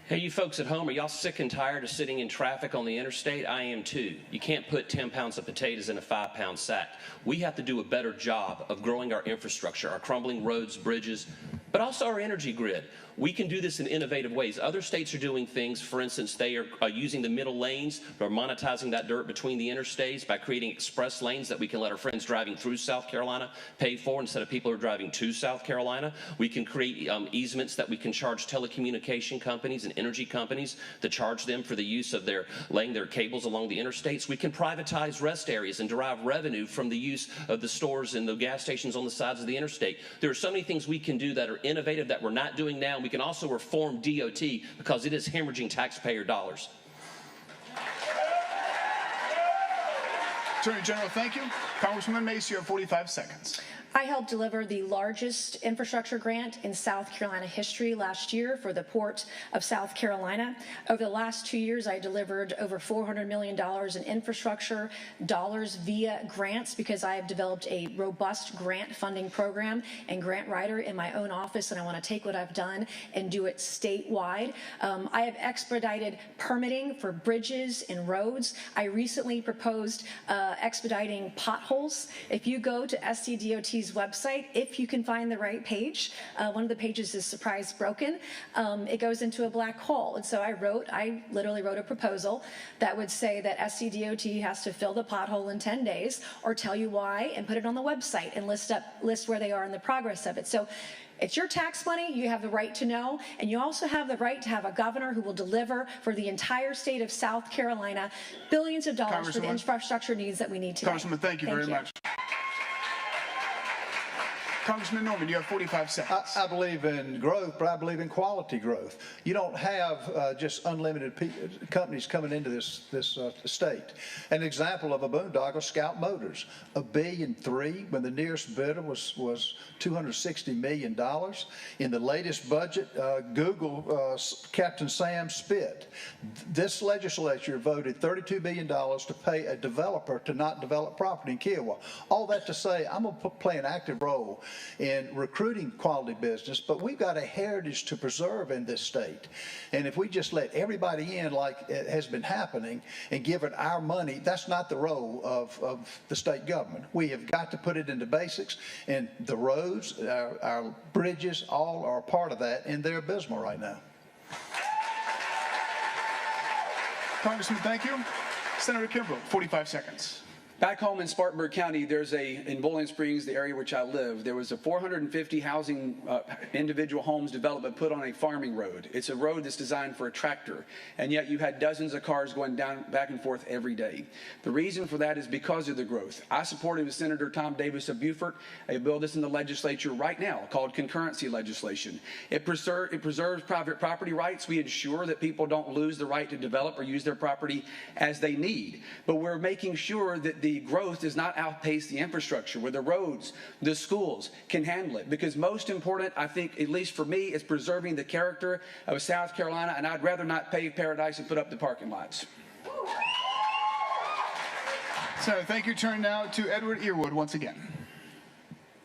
Hey, you folks at home, are y'all sick and tired of sitting in traffic on the interstate? I am too. You can't put 10 pounds of potatoes in a 5-pound sack. We have to do a better job of growing our infrastructure, our crumbling roads, bridges, but also our energy grid. We can do this in innovative ways. Other states are doing things. For instance, they are using the middle lanes or monetizing that dirt between the interstates by creating express lanes that we can let our friends driving through South Carolina pay for instead of people who are driving to South Carolina. We can create easements that we can charge telecommunication companies and energy companies to charge them for the use of laying their cables along the interstates. We can privatize rest areas and derive revenue from the use of the stores and the gas stations on the sides of the interstate. There are so many things we can do that are innovative that we're not doing now. We can also reform DOT because it is hemorrhaging taxpayer dollars. Attorney General, thank you. Congresswoman Mace, you have 45 seconds. I helped deliver the largest infrastructure grant in South Carolina history last year for the Port of South Carolina. Over the last 2 years, I delivered over $400 million in infrastructure dollars via grants because I have developed a robust grant funding program and grant writer in my own office, and I want to take what I've done and do it statewide. I have expedited permitting for bridges and roads. I recently proposed expediting potholes. If you go to SCDOT's website, if you can find the right page, one of the pages is surprise broken, it goes into a black hole. And so I literally wrote a proposal that would say that SCDOT has to fill the pothole in 10 days or tell you why and put it on the website and list where they are in the progress of it. So it's your tax money. You have the right to know, and you also have the right to have a governor who will deliver for the entire state of South Carolina billions of dollars for the infrastructure needs that we need today. Congresswoman, thank you very much. Congressman Norman, you have 45 seconds. I believe in growth, but I believe in quality growth. You don't have just unlimited companies coming into this state. An example of a boondoggle, Scout Motors, $1.3 billion when the nearest bidder was $260 million. In the latest budget, Google, Captain Sam Spit. This legislature voted $32 billion to pay a developer to not develop property in Kiowa. All that to say, I'm going to play an active role in recruiting quality business, but we've got a heritage to preserve in this state. And if we just let everybody in like it has been happening and give it our money, that's not the role of the state government. We have got to put it into basics, and the roads, our bridges, all are a part of that, and they're abysmal right now. Congressman, thank you. Senator Kimbrell, 45 seconds. Back home in Spartanburg County, in Bowling Springs, the area which I live, there was a 450 housing individual homes development put on a farming road. It's a road that's designed for a tractor, and yet you had dozens of cars going back and forth every day. The reason for that is because of the growth. I supported with Senator Tom Davis of Beaufort a bill that's in the legislature right now called concurrency legislation. It preserves private property rights. We ensure that people don't lose the right to develop or use their property as they need, but we're making sure that the growth does not outpace the infrastructure, where the roads, the schools can handle it. Because most important, I think, at least for me, is preserving the character of South Carolina, and I'd rather not pave paradise and put up the parking lots. So thank you. Turn now to Edward Earwood once again.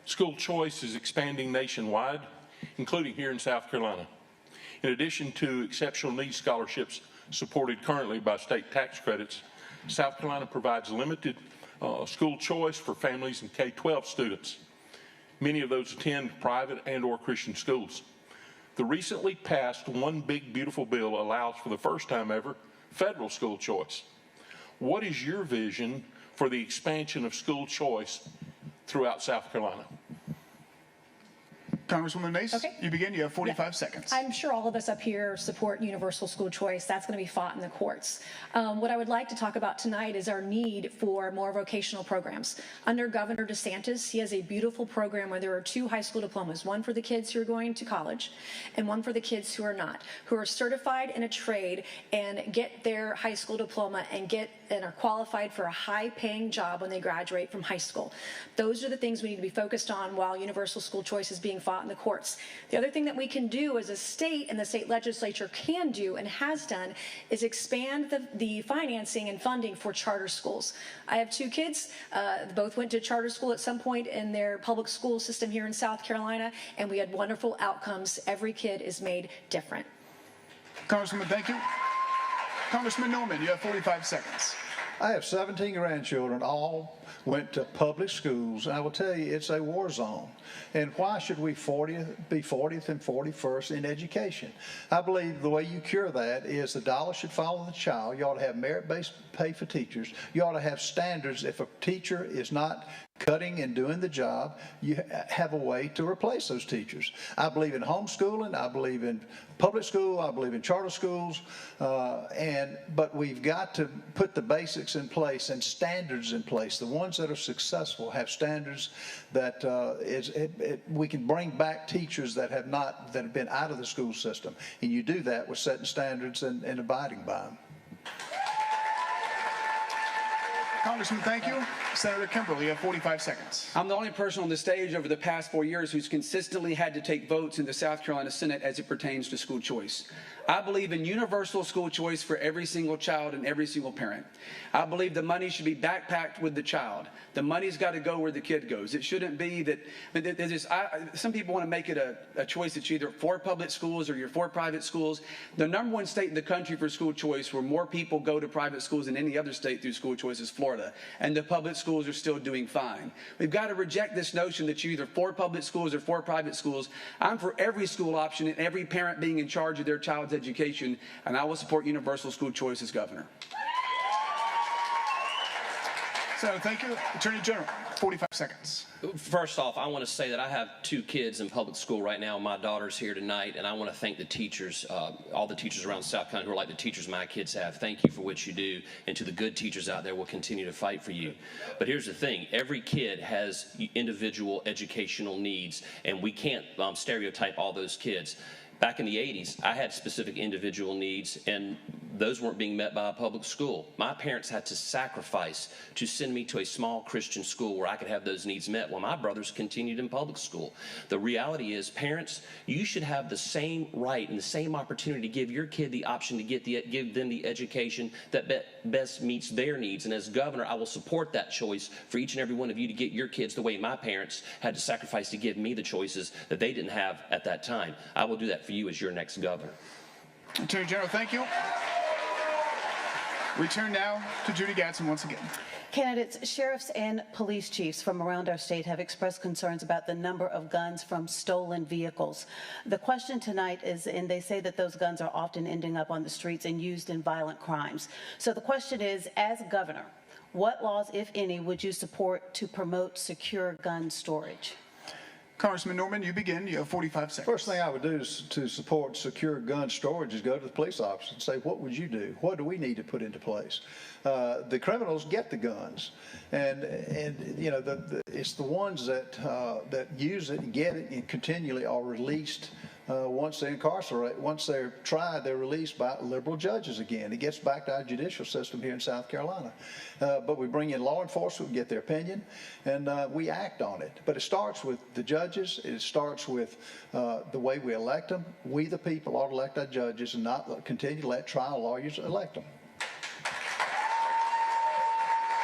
School choice is expanding nationwide, including here in South Carolina. In addition to exceptional needs scholarships supported currently by state tax credits, South Carolina provides limited school choice for families and K-12 students. Many of those attend private and or Christian schools. The recently passed One Big Beautiful Bill allows for the first time ever federal school choice. What is your vision for the expansion of school choice throughout South Carolina? Congresswoman Mace, okay. You begin. You have 45 seconds. I'm sure all of us up here support universal school choice. That's going to be fought in the courts. What I would like to talk about tonight is our need for more vocational programs. Under Governor DeSantis, he has a beautiful program where there are 2 high school diplomas, one for the kids who are going to college and one for the kids who are not, who are certified in a trade and get their high school diploma and are qualified for a high-paying job when they graduate from high school. Those are the things we need to be focused on while universal school choice is being fought in the courts. The other thing that we can do as a state, and the state legislature can do and has done, is expand the financing and funding for charter schools. I have 2 kids. Both went to charter school at some point in their public school system here in South Carolina, and we had wonderful outcomes. Every kid is made different. Congresswoman, thank you. Congressman Norman, you have 45 seconds. I have 17 grandchildren, all went to public schools. I will tell you, it's a war zone. And why should we be 40th and 41st in education? I believe the way you cure that is the dollar should follow the child. You ought to have merit-based pay for teachers. You ought to have standards. If a teacher is not cutting and doing the job, you have a way to replace those teachers. I believe in homeschooling. I believe in public school. I believe in charter schools. But we've got to put the basics in place and standards in place. The ones that are successful have standards that we can bring back teachers that have been out of the school system. And you do that with setting standards and abiding by them. Congressman, thank you. Senator Kimbrell, you have 45 seconds. I'm the only person on the stage over the past 4 years who's consistently had to take votes in the South Carolina Senate as it pertains to school choice. I believe in universal school choice for every single child and every single parent. I believe the money should be backpacked with the child. The money's got to go where the kid goes. It shouldn't be that some people want to make it a choice that you're either for public schools or you're for private schools. The #1 state in the country for school choice, where more people go to private schools than any other state through school choice, is Florida. And the public schools are still doing fine. We've got to reject this notion that you're either for public schools or for private schools. I'm for every school option and every parent being in charge of their child's education, and I will support universal school choice as governor. Senator, thank you. Attorney General, 45 seconds. First off, I want to say that I have 2 kids in public school right now. My daughter's here tonight, and I want to thank the teachers, all the teachers around South Carolina who are like the teachers my kids have. Thank you for what you do, and to the good teachers out there, we'll continue to fight for you. But here's the thing. Every kid has individual educational needs, and we can't stereotype all those kids. Back in the 80s, I had specific individual needs, and those weren't being met by a public school. My parents had to sacrifice to send me to a small Christian school where I could have those needs met while my brothers continued in public school. The reality is, parents, you should have the same right and the same opportunity to give your kid the option to give them the education that best meets their needs. And as governor, I will support that choice for each and every one of you to get your kids the way my parents had to sacrifice to give me the choices that they didn't have at that time. I will do that for you as your next governor. Attorney General, thank you. Return now to Judy Gadsden once again. Candidates, sheriffs and police chiefs from around our state have expressed concerns about the number of guns from stolen vehicles. The question tonight is, and they say that those guns are often ending up on the streets and used in violent crimes. So the question is, as governor, what laws, if any, would you support to promote secure gun storage? Congressman Norman, you begin. You have 45 seconds. First thing I would do is to support secure gun storage is go to the police officer and say, what would you do? What do we need to put into place? The criminals get the guns, and you know it's the ones that use it and get it and continually are released. Once they incarcerate, once they're tried, they're released by liberal judges again. It gets back to our judicial system here in South Carolina. But we bring in law enforcement, we get their opinion, and we act on it. But it starts with the judges. It starts with the way we elect them. We, the people, ought to elect our judges and not continue to let trial lawyers elect them.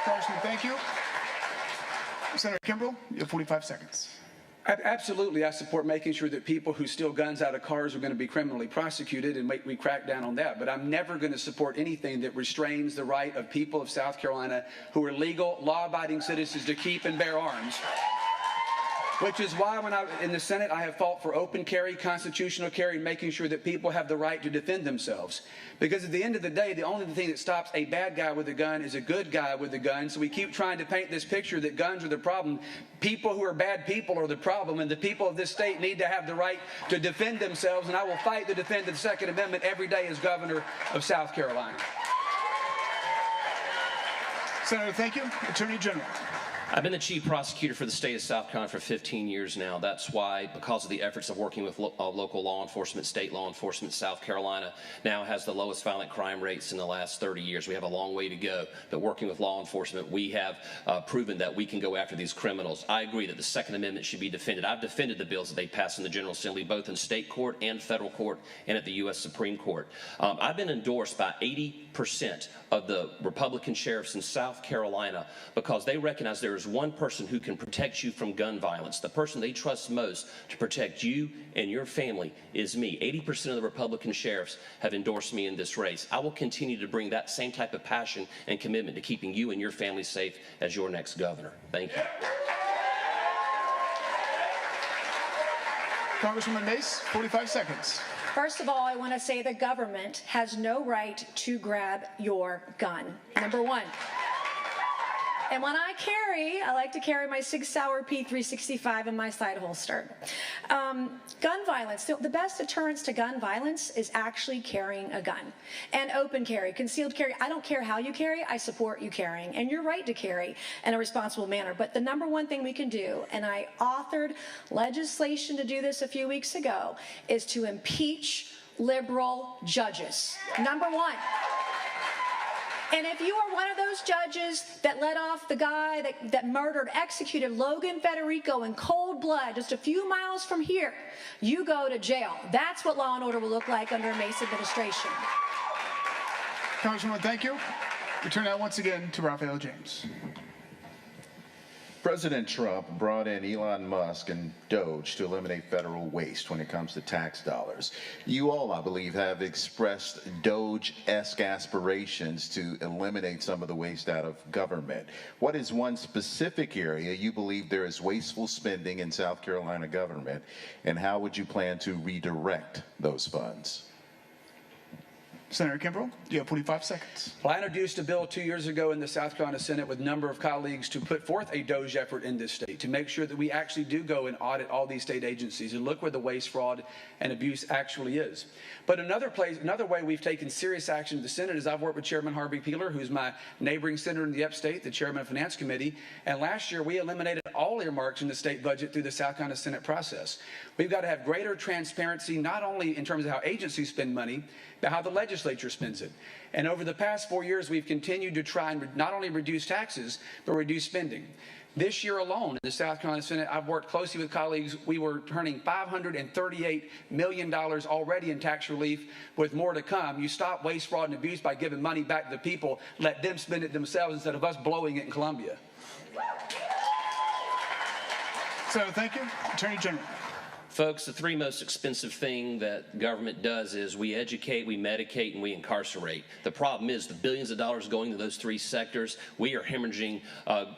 Congressman, thank you. Senator Kimbrell, you have 45 seconds. Absolutely, I support making sure that people who steal guns out of cars are going to be criminally prosecuted, and we crack down on that. But I'm never going to support anything that restrains the right of people of South Carolina who are legal, law-abiding citizens to keep and bear arms. Which is why when in the Senate, I have fought for open carry, constitutional carry, and making sure that people have the right to defend themselves. Because at the end of the day, the only thing that stops a bad guy with a gun is a good guy with a gun. So we keep trying to paint this picture that guns are the problem. People who are bad people are the problem, and the people of this state need to have the right to defend themselves, and I will fight to defend the Second Amendment every day as governor of South Carolina. Senator, thank you. Attorney General. I've been the chief prosecutor for the state of South Carolina for 15 years now. That's why, because of the efforts of working with local law enforcement, state law enforcement, South Carolina now has the lowest violent crime rates in the last 30 years. We have a long way to go, but working with law enforcement, we have proven that we can go after these criminals. I agree that the Second Amendment should be defended. I've defended the bills that they passed in the General Assembly, both in state court and federal court and at the U.S. Supreme Court. I've been endorsed by 80% of the Republican sheriffs in South Carolina because they recognize there is one person who can protect you from gun violence. The person they trust most to protect you and your family is me. 80% of the Republican sheriffs have endorsed me in this race. I will continue to bring that same type of passion and commitment to keeping you and your family safe as your next governor. Thank you. Congresswoman Mace, 45 seconds. First of all, I want to say the government has no right to grab your gun. Number one. And when I like to carry my Sig Sauer P365 in my side holster. Gun violence, the best deterrence to gun violence is actually carrying a gun. And open carry, concealed carry, I don't care how you carry, I support you carrying. And you're right to carry in a responsible manner. But the number one thing we can do, and I authored legislation to do this a few weeks ago, is to impeach liberal judges. Number one. And if you are one of those judges that let off the guy that executed Logan Federico in cold blood just a few miles from here, you go to jail. That's what law and order will look like under a Mace administration. Congresswoman, thank you. We turn now once again to Raphael James. President Trump brought in Elon Musk and Doge to eliminate federal waste when it comes to tax dollars. You all, I believe, have expressed Doge-esque aspirations to eliminate some of the waste out of government. What is one specific area you believe there is wasteful spending in South Carolina government, and how would you plan to redirect those funds? Senator Kimbrell, you have 45 seconds. Well, I introduced a bill 2 years ago in the South Carolina Senate with a number of colleagues to put forth a Doge effort in this state to make sure that we actually do go and audit all these state agencies and look where the waste, fraud, and abuse actually is. But another way we've taken serious action in the Senate is I've worked with Chairman Harvey Peeler, who's my neighboring senator in the upstate, the chairman of the Finance Committee, and last year we eliminated all earmarks in the state budget through the South Carolina Senate process. We've got to have greater transparency, not only in terms of how agencies spend money, but how the legislature spends it. And over the past 4 years, we've continued to try and not only reduce taxes, but reduce spending. This year alone, in the South Carolina Senate, I've worked closely with colleagues. We were turning $538 million already in tax relief, with more to come. You stop waste, fraud, and abuse by giving money back to the people. Let them spend it themselves instead of us blowing it in Columbia. So, thank you. Attorney General. Folks, the three most expensive thing that government does is we educate, we medicate, and we incarcerate. The problem is the billions of dollars going to those three sectors, we are hemorrhaging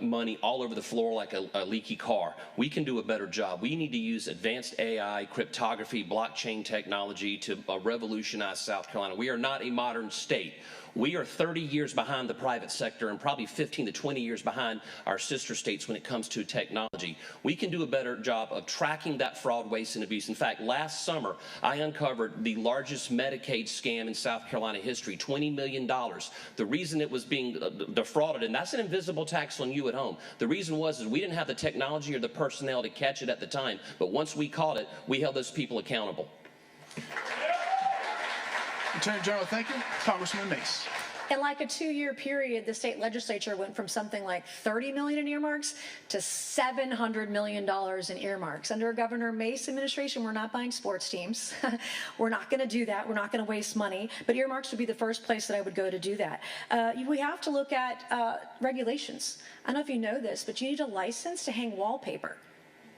money all over the floor like a leaky car. We can do a better job. We need to use advanced AI, cryptography, blockchain technology to revolutionize South Carolina. We are not a modern state. We are 30 years behind the private sector and probably 15 to 20 years behind our sister states when it comes to technology. We can do a better job of tracking that fraud, waste, and abuse. In fact, last summer, I uncovered the largest Medicaid scam in South Carolina history, $20 million. The reason it was being defrauded, and that's an invisible tax on you at home. The reason was we didn't have the technology or the personnel to catch it at the time, but once we caught it, we held those people accountable. Attorney General, thank you. Congressman Mace. In like a 2-year period, the state legislature went from something like $30 million in earmarks to $700 million in earmarks. Under Governor Mace administration, we're not buying sports teams. We're not going to do that. We're not going to waste money. But earmarks would be the first place that I would go to do that. We have to look at regulations. I don't know if you know this, but you need a license to hang wallpaper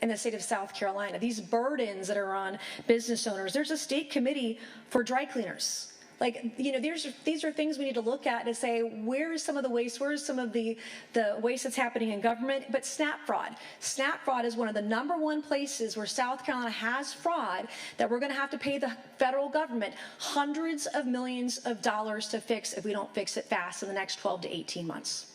in the state of South Carolina. These burdens that are on business owners. There's a state committee for dry cleaners. Like, you know, these are things we need to look at to say, where is some of the waste? Where is some of the waste that's happening in government? But SNAP fraud. SNAP fraud is one of the #1 places where South Carolina has fraud that we're going to have to pay the federal government hundreds of millions of dollars to fix if we don't fix it fast in the next 12 to 18 months.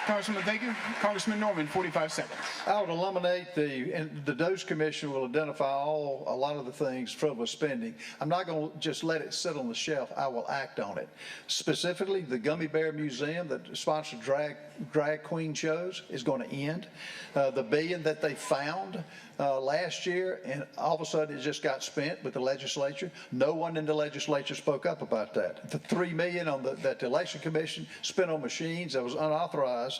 Congresswoman, thank you. Congressman Norman, 45 seconds. I would eliminate the Doge Commission will identify a lot of the things, frivolous spending. I'm not going to just let it sit on the shelf. I will act on it. Specifically, the Gummy Bear Museum that sponsored drag queen shows is going to end. The $1 billion that they found last year, and all of a sudden it just got spent with the legislature. No one in the legislature spoke up about that. The $3 million on that the election commission spent on machines that was unauthorized.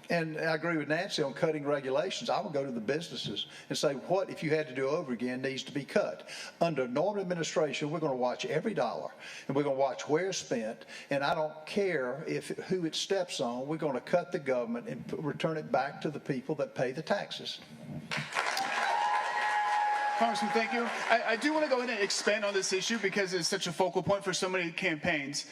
And I agree with Nancy on cutting regulations. I would go to the businesses and say, what, if you had to do over again, needs to be cut? Under Norman administration, we're going to watch every dollar, and we're going to watch where it's spent, and I don't care who it steps on. We're going to cut the government and return it back to the people that pay the taxes. Congressman, thank you. I do want to go ahead and expand on this issue because it's such a focal point for so many campaigns.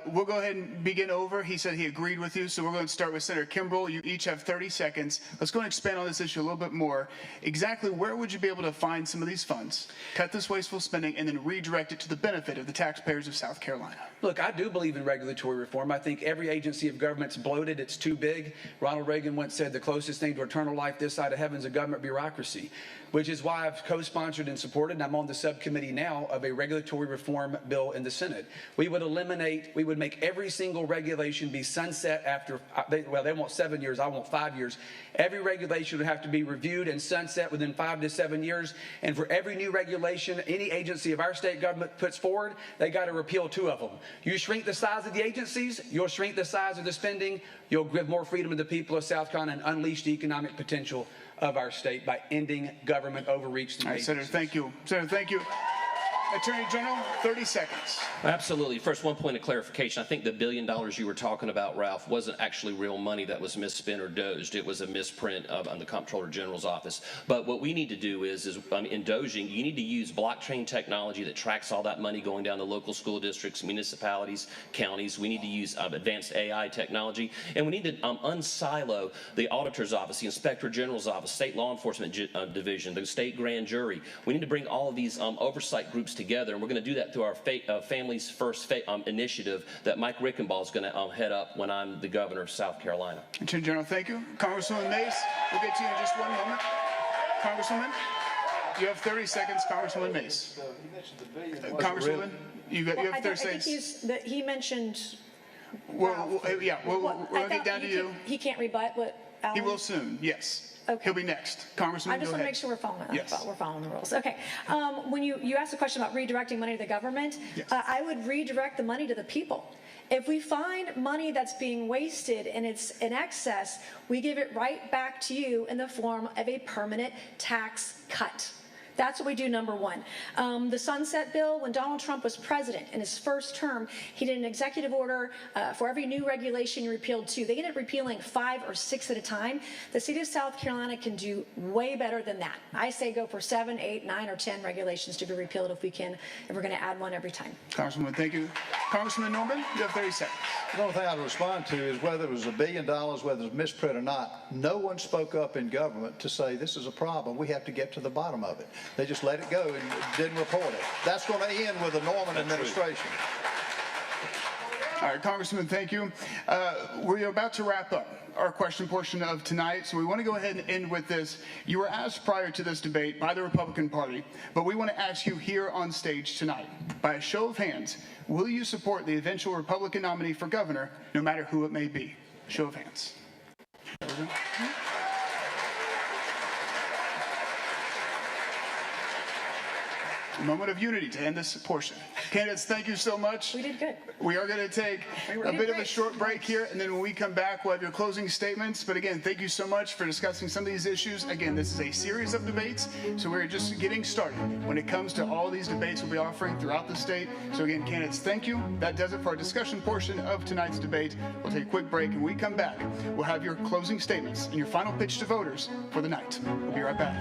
We'll go ahead and begin over. He said he agreed with you, so we're going to start with Senator Kimbrell. You each have 30 seconds. Let's go and expand on this issue a little bit more. Exactly where would you be able to find some of these funds, cut this wasteful spending, and then redirect it to the benefit of the taxpayers of South Carolina? Look, I do believe in regulatory reform. I think every agency of government's bloated. It's too big. Ronald Reagan once said the closest thing to eternal life this side of heaven is a government bureaucracy, which is why I've co-sponsored and supported, and I'm on the subcommittee now of a regulatory reform bill in the Senate. We would make every single regulation be sunset after, they want 7 years, I want 5 years. Every regulation would have to be reviewed and sunset within 5 to 7 years. And for every new regulation any agency of our state government puts forward, they got to repeal 2 of them. You shrink the size of the agencies, you'll shrink the size of the spending, you'll give more freedom to the people of South Carolina and unleash the economic potential of our state by ending government overreach. All right, Senator, thank you. Senator, thank you. Attorney General, 30 seconds. Absolutely. First, one point of clarification. I think the $1 billion you were talking about, Ralph, wasn't actually real money that was misspent or dozed. It was a misprint on the Comptroller General's office. But what we need to do is in dozing, you need to use blockchain technology that tracks all that money going down to local school districts, municipalities, counties. We need to use advanced AI technology. And we need to unsilo the Auditor's Office, the Inspector General's Office, State Law Enforcement Division, the State Grand Jury. We need to bring all of these oversight groups together, and we're going to do that through our Families First initiative that Mike Rickenbaugh is going to head up when I'm the governor of South Carolina. Attorney General, thank you. Congresswoman Mace, we'll get to you in just one moment. Congresswoman, you have 30 seconds. Congresswoman Mace. Congresswoman, you have 30 seconds. He mentioned. We'll get down to you. He can't rebut what Alan? He will soon, yes. Okay. He'll be next. Congressman, I just want to make sure we're following. Yes. We're following the rules. Okay. When you asked a question about redirecting money to the government, yes. I would redirect the money to the people. If we find money that's being wasted and it's in excess, we give it right back to you in the form of a permanent tax cut. That's what we do, number one. The sunset bill, when Donald Trump was president in his first term, he did an executive order for every new regulation he repealed 2. They ended up repealing 5 or 6 at a time. The state of South Carolina can do way better than that. I say go for 7, 8, 9, or 10 regulations to be repealed if we're going to add one every time. Congresswoman, thank you. Congressman Norman, you have 30 seconds. The only thing I'd respond to is whether it was $1 billion, whether it was misprint or not, no one spoke up in government to say this is a problem. We have to get to the bottom of it. They just let it go and didn't report it. That's going to end with the Norman administration. All right, Congressman, thank you. We're about to wrap up our question portion of tonight, so we want to go ahead and end with this. You were asked prior to this debate by the Republican Party, but we want to ask you here on stage tonight, by a show of hands, will you support the eventual Republican nominee for governor, no matter who it may be? Show of hands. A moment of unity to end this portion. Candidates, thank you so much. We did good. We are going to take a bit of a short break here, and then when we come back, we'll have your closing statements. But again, thank you so much for discussing some of these issues. Again, this is a series of debates, so we're just getting started when it comes to all these debates we'll be offering throughout the state. So again, candidates, thank you. That does it for our discussion portion of tonight's debate. We'll take a quick break, and when we come back, we'll have your closing statements and your final pitch to voters for the night. We'll be right back.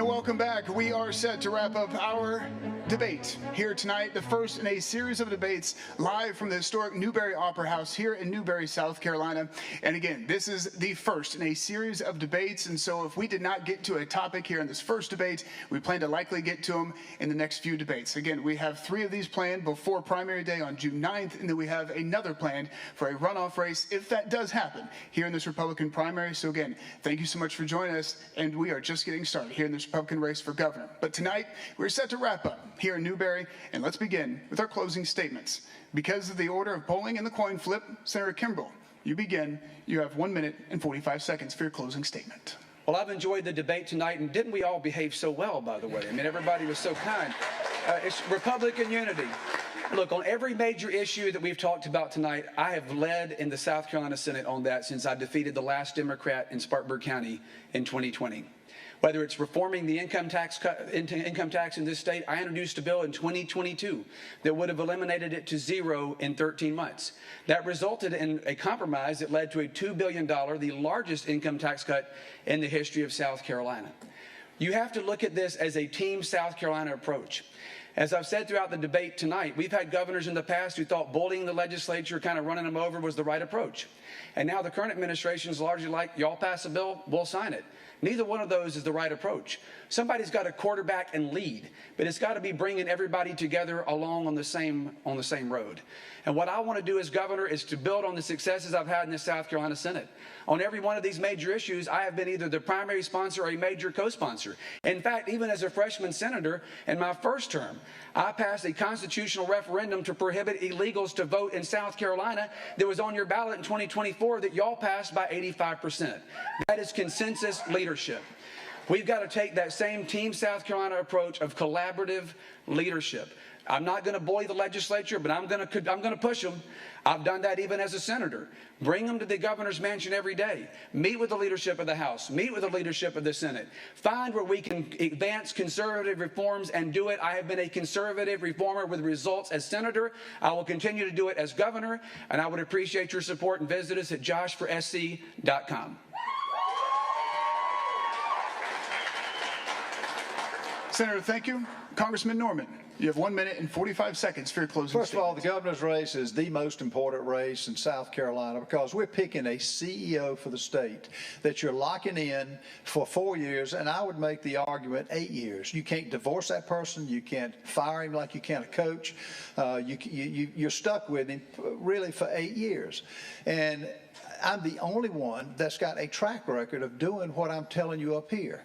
And welcome back. We are set to wrap up our debate here tonight, the first in a series of debates live from the historic Newberry Opera House here in Newberry, South Carolina. And again, this is the first in a series of debates, and so if we did not get to a topic here in this first debate, we plan to likely get to them in the next few debates. Again, we have 3 of these planned before primary day on June 9th, and then we have another planned for a runoff race, if that does happen, here in this Republican primary. So again, thank you so much for joining us, and we are just getting started here in this Republican race for governor. But tonight, we're set to wrap up here in Newberry, and let's begin with our closing statements. Because of the order of polling and the coin flip, Senator Kimbrell, you begin. You have 1 minute and 45 seconds for your closing statement. Well, I've enjoyed the debate tonight, and didn't we all behave so well, by the way? I mean, everybody was so kind. It's Republican unity. Look, on every major issue that we've talked about tonight, I have led in the South Carolina Senate on that since I defeated the last Democrat in Spartanburg County in 2020. Whether it's reforming the income tax in this state, I introduced a bill in 2022 that would have eliminated it to 0 in 13 months. That resulted in a compromise that led to a $2 billion, the largest income tax cut in the history of South Carolina. You have to look at this as a Team South Carolina approach. As I've said throughout the debate tonight, we've had governors in the past who thought bullying the legislature, kind of running them over, was the right approach. And now the current administration is largely like, y'all pass a bill, we'll sign it. Neither one of those is the right approach. Somebody's got to quarterback and lead, but it's got to be bringing everybody together along on the same road. And what I want to do as governor is to build on the successes I've had in the South Carolina Senate. On every one of these major issues, I have been either the primary sponsor or a major co-sponsor. In fact, even as a freshman senator in my first term, I passed a constitutional referendum to prohibit illegals to vote in South Carolina that was on your ballot in 2024 that y'all passed by 85%. That is consensus leadership. We've got to take that same Team South Carolina approach of collaborative leadership. I'm not going to bully the legislature, but I'm going to push them. I've done that even as a senator. Bring them to the governor's mansion every day. Meet with the leadership of the House. Meet with the leadership of the Senate. Find where we can advance conservative reforms and do it. I have been a conservative reformer with results as senator. I will continue to do it as governor, and I would appreciate your support, and visit us at joshforsc.com. Senator, thank you. Congressman Norman, you have 1 minute and 45 seconds for your closing statement. First of all, the governor's race is the most important race in South Carolina because we're picking a CEO for the state that you're locking in for 4 years, and I would make the argument 8 years. You can't divorce that person. You can't fire him like you can a coach. You're stuck with him really for 8 years. And I'm the only one that's got a track record of doing what I'm telling you up here.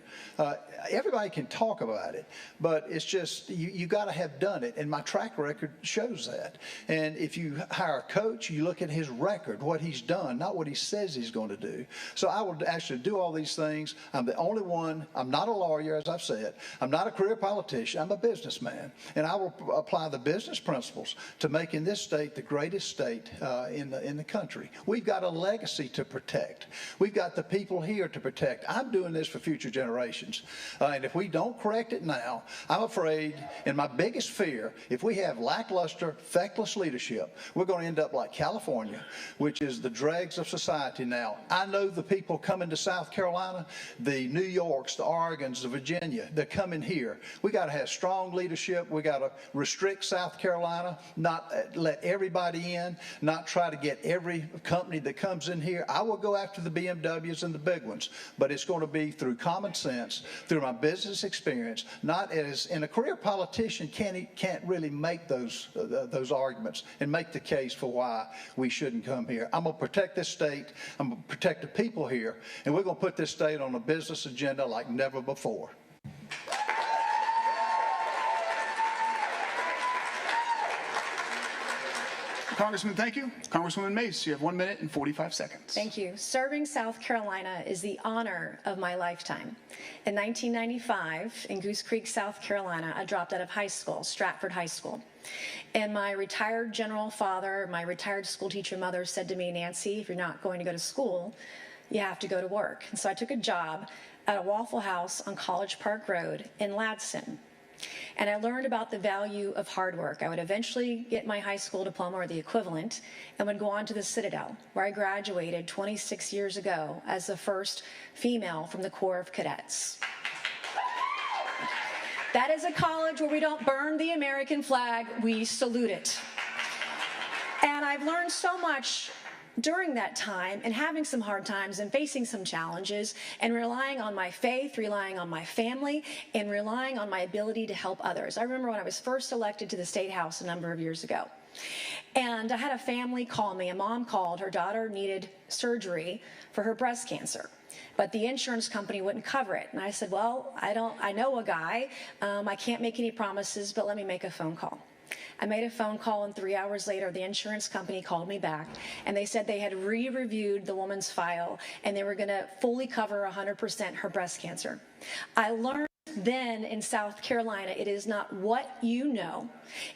Everybody can talk about it, but it's just you got to have done it, and my track record shows that. And if you hire a coach, you look at his record, what he's done, not what he says he's going to do. So I will actually do all these things. I'm the only one. I'm not a lawyer, as I've said. I'm not a career politician. I'm a businessman, and I will apply the business principles to making this state the greatest state in the country. We've got a legacy to protect. We've got the people here to protect. I'm doing this for future generations. And if we don't correct it now, I'm afraid, and my biggest fear, if we have lackluster, feckless leadership, we're going to end up like California, which is the dregs of society now. I know the people coming to South Carolina, the New Yorks, the Oregons, the Virginia, they're coming here. We got to have strong leadership. We got to restrict South Carolina, not let everybody in, not try to get every company that comes in here. I will go after the BMWs and the big ones, but it's going to be through common sense, through my business experience, not as, and a career politician can't really make those arguments and make the case for why we shouldn't come here. I'm going to protect this state. I'm going to protect the people here, and we're going to put this state on a business agenda like never before. Congressman, thank you. Congresswoman Mace, you have 1 minute and 45 seconds. Thank you. Serving South Carolina is the honor of my lifetime. In 1995, in Goose Creek, South Carolina, I dropped out of high school, Stratford High School. And my retired general father, my retired school teacher mother said to me, Nancy, if you're not going to go to school, you have to go to work. And so I took a job at a Waffle House on College Park Road in Ladson. And I learned about the value of hard work. I would eventually get my high school diploma or the equivalent and would go on to the Citadel, where I graduated 26 years ago as the first female from the Corps of Cadets. That is a college where we don't burn the American flag, we salute it. And I've learned so much during that time and having some hard times and facing some challenges and relying on my faith, relying on my family, and relying on my ability to help others. I remember when I was first elected to the State House a number of years ago. And I had a family call me. A mom called. Her daughter needed surgery for her breast cancer, but the insurance company wouldn't cover it. And I said, well, I know a guy. I can't make any promises, but let me make a phone call. I made a phone call, and 3 hours later, the insurance company called me back, and they said they had re-reviewed the woman's file, and they were going to fully cover 100% her breast cancer. I learned then in South Carolina, it is not what you know,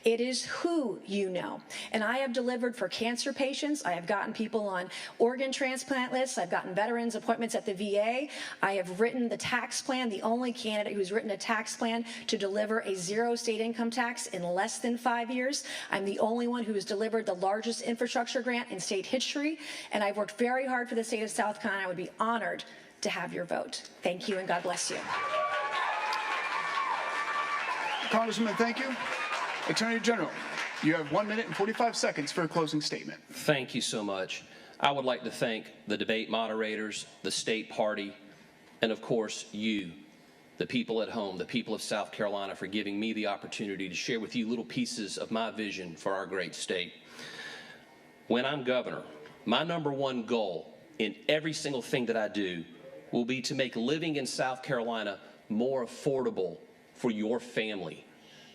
it is who you know. And I have delivered for cancer patients. I have gotten people on organ transplant lists. I've gotten veterans appointments at the VA. I have written the tax plan, the only candidate who's written a tax plan to deliver a zero state income tax in less than 5 years. I'm the only one who has delivered the largest infrastructure grant in state history. And I've worked very hard for the state of South Carolina. I would be honored to have your vote. Thank you, and God bless you. Congressman, thank you. Attorney General, you have 1 minute and 45 seconds for a closing statement. Thank you so much. I would like to thank the debate moderators, the state party, and of course you, the people at home, the people of South Carolina, for giving me the opportunity to share with you little pieces of my vision for our great state. When I'm governor, my #1 goal in every single thing that I do will be to make living in South Carolina more affordable for your family,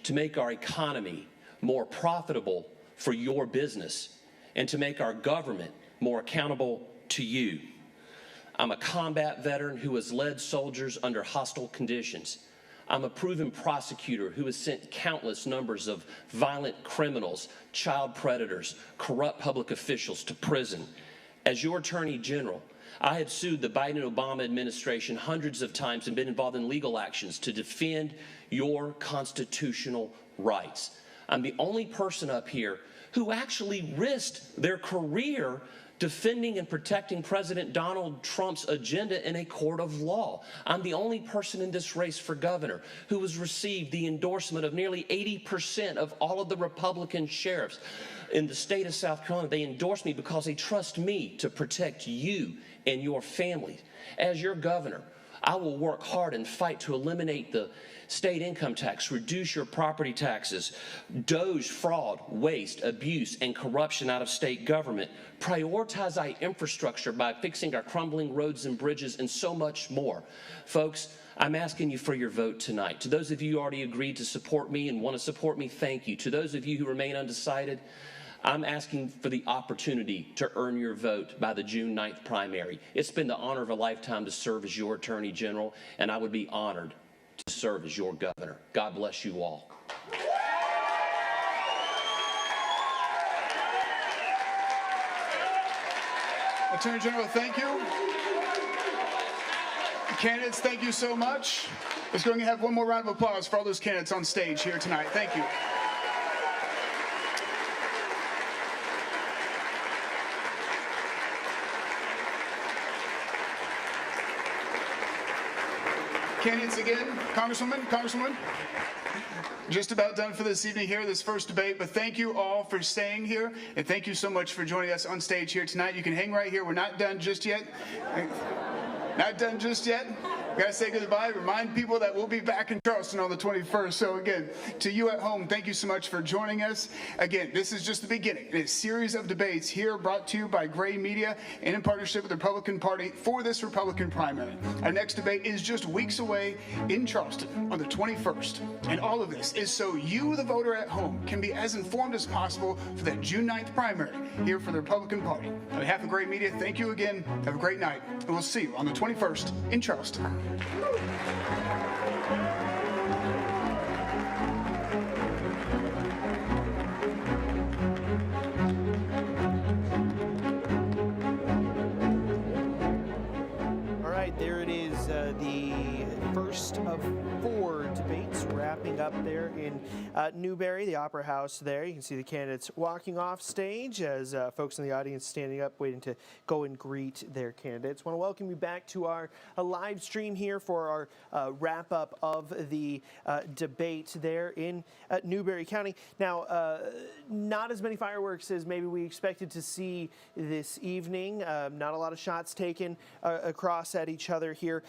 to make our economy more profitable for your business, and to make our government more accountable to you. I'm a combat veteran who has led soldiers under hostile conditions. I'm a proven prosecutor who has sent countless numbers of violent criminals, child predators, corrupt public officials to prison. As your Attorney General, I have sued the Biden-Obama administration hundreds of times and been involved in legal actions to defend your constitutional rights. I'm the only person up here who actually risked their career defending and protecting President Donald Trump's agenda in a court of law. I'm the only person in this race for governor who has received the endorsement of nearly 80% of all of the Republican sheriffs in the state of South Carolina. They endorse me because they trust me to protect you and your family. As your governor, I will work hard and fight to eliminate the state income tax, reduce your property taxes, doge fraud, waste, abuse, and corruption out of state government, prioritize our infrastructure by fixing our crumbling roads and bridges, and so much more. Folks, I'm asking you for your vote tonight. To those of you who already agreed to support me and want to support me, thank you. To those of you who remain undecided, I'm asking for the opportunity to earn your vote by the June 9th primary. It's been the honor of a lifetime to serve as your Attorney General, and I would be honored to serve as your governor. God bless you all. Attorney General, thank you. Candidates, thank you so much. Let's go and have one more round of applause for all those candidates on stage here tonight. Thank you. Candidates again, Congresswoman, just about done for this evening here, this first debate, but thank you all for staying here, and thank you so much for joining us on stage here tonight. You can hang right here. We're not done just yet. Not done just yet. Gotta say goodbye. Remind people that we'll be back in Charleston on the 21st. So again, to you at home, thank you so much for joining us. Again, this is just the beginning in a series of debates here brought to you by Gray Media and in partnership with the Republican Party for this Republican primary. Our next debate is just weeks away in Charleston on the 21st. And all of this is so you, the voter at home, can be as informed as possible for that June 9th primary here for the Republican Party. On behalf of Gray Media, thank you again. Have a great night. And we'll see you on the 21st in Charleston. All right, there it is, the first of 4 debates wrapping up up there in Newberry, the Opera House there. You can see the candidates walking off stage as folks in the audience standing up waiting to go and greet their candidates. Want to welcome you back to our live stream here for our wrap-up of the debate there in Newberry County. Now, not as many fireworks as maybe we expected to see this evening. Not a lot of shots taken across at each other here.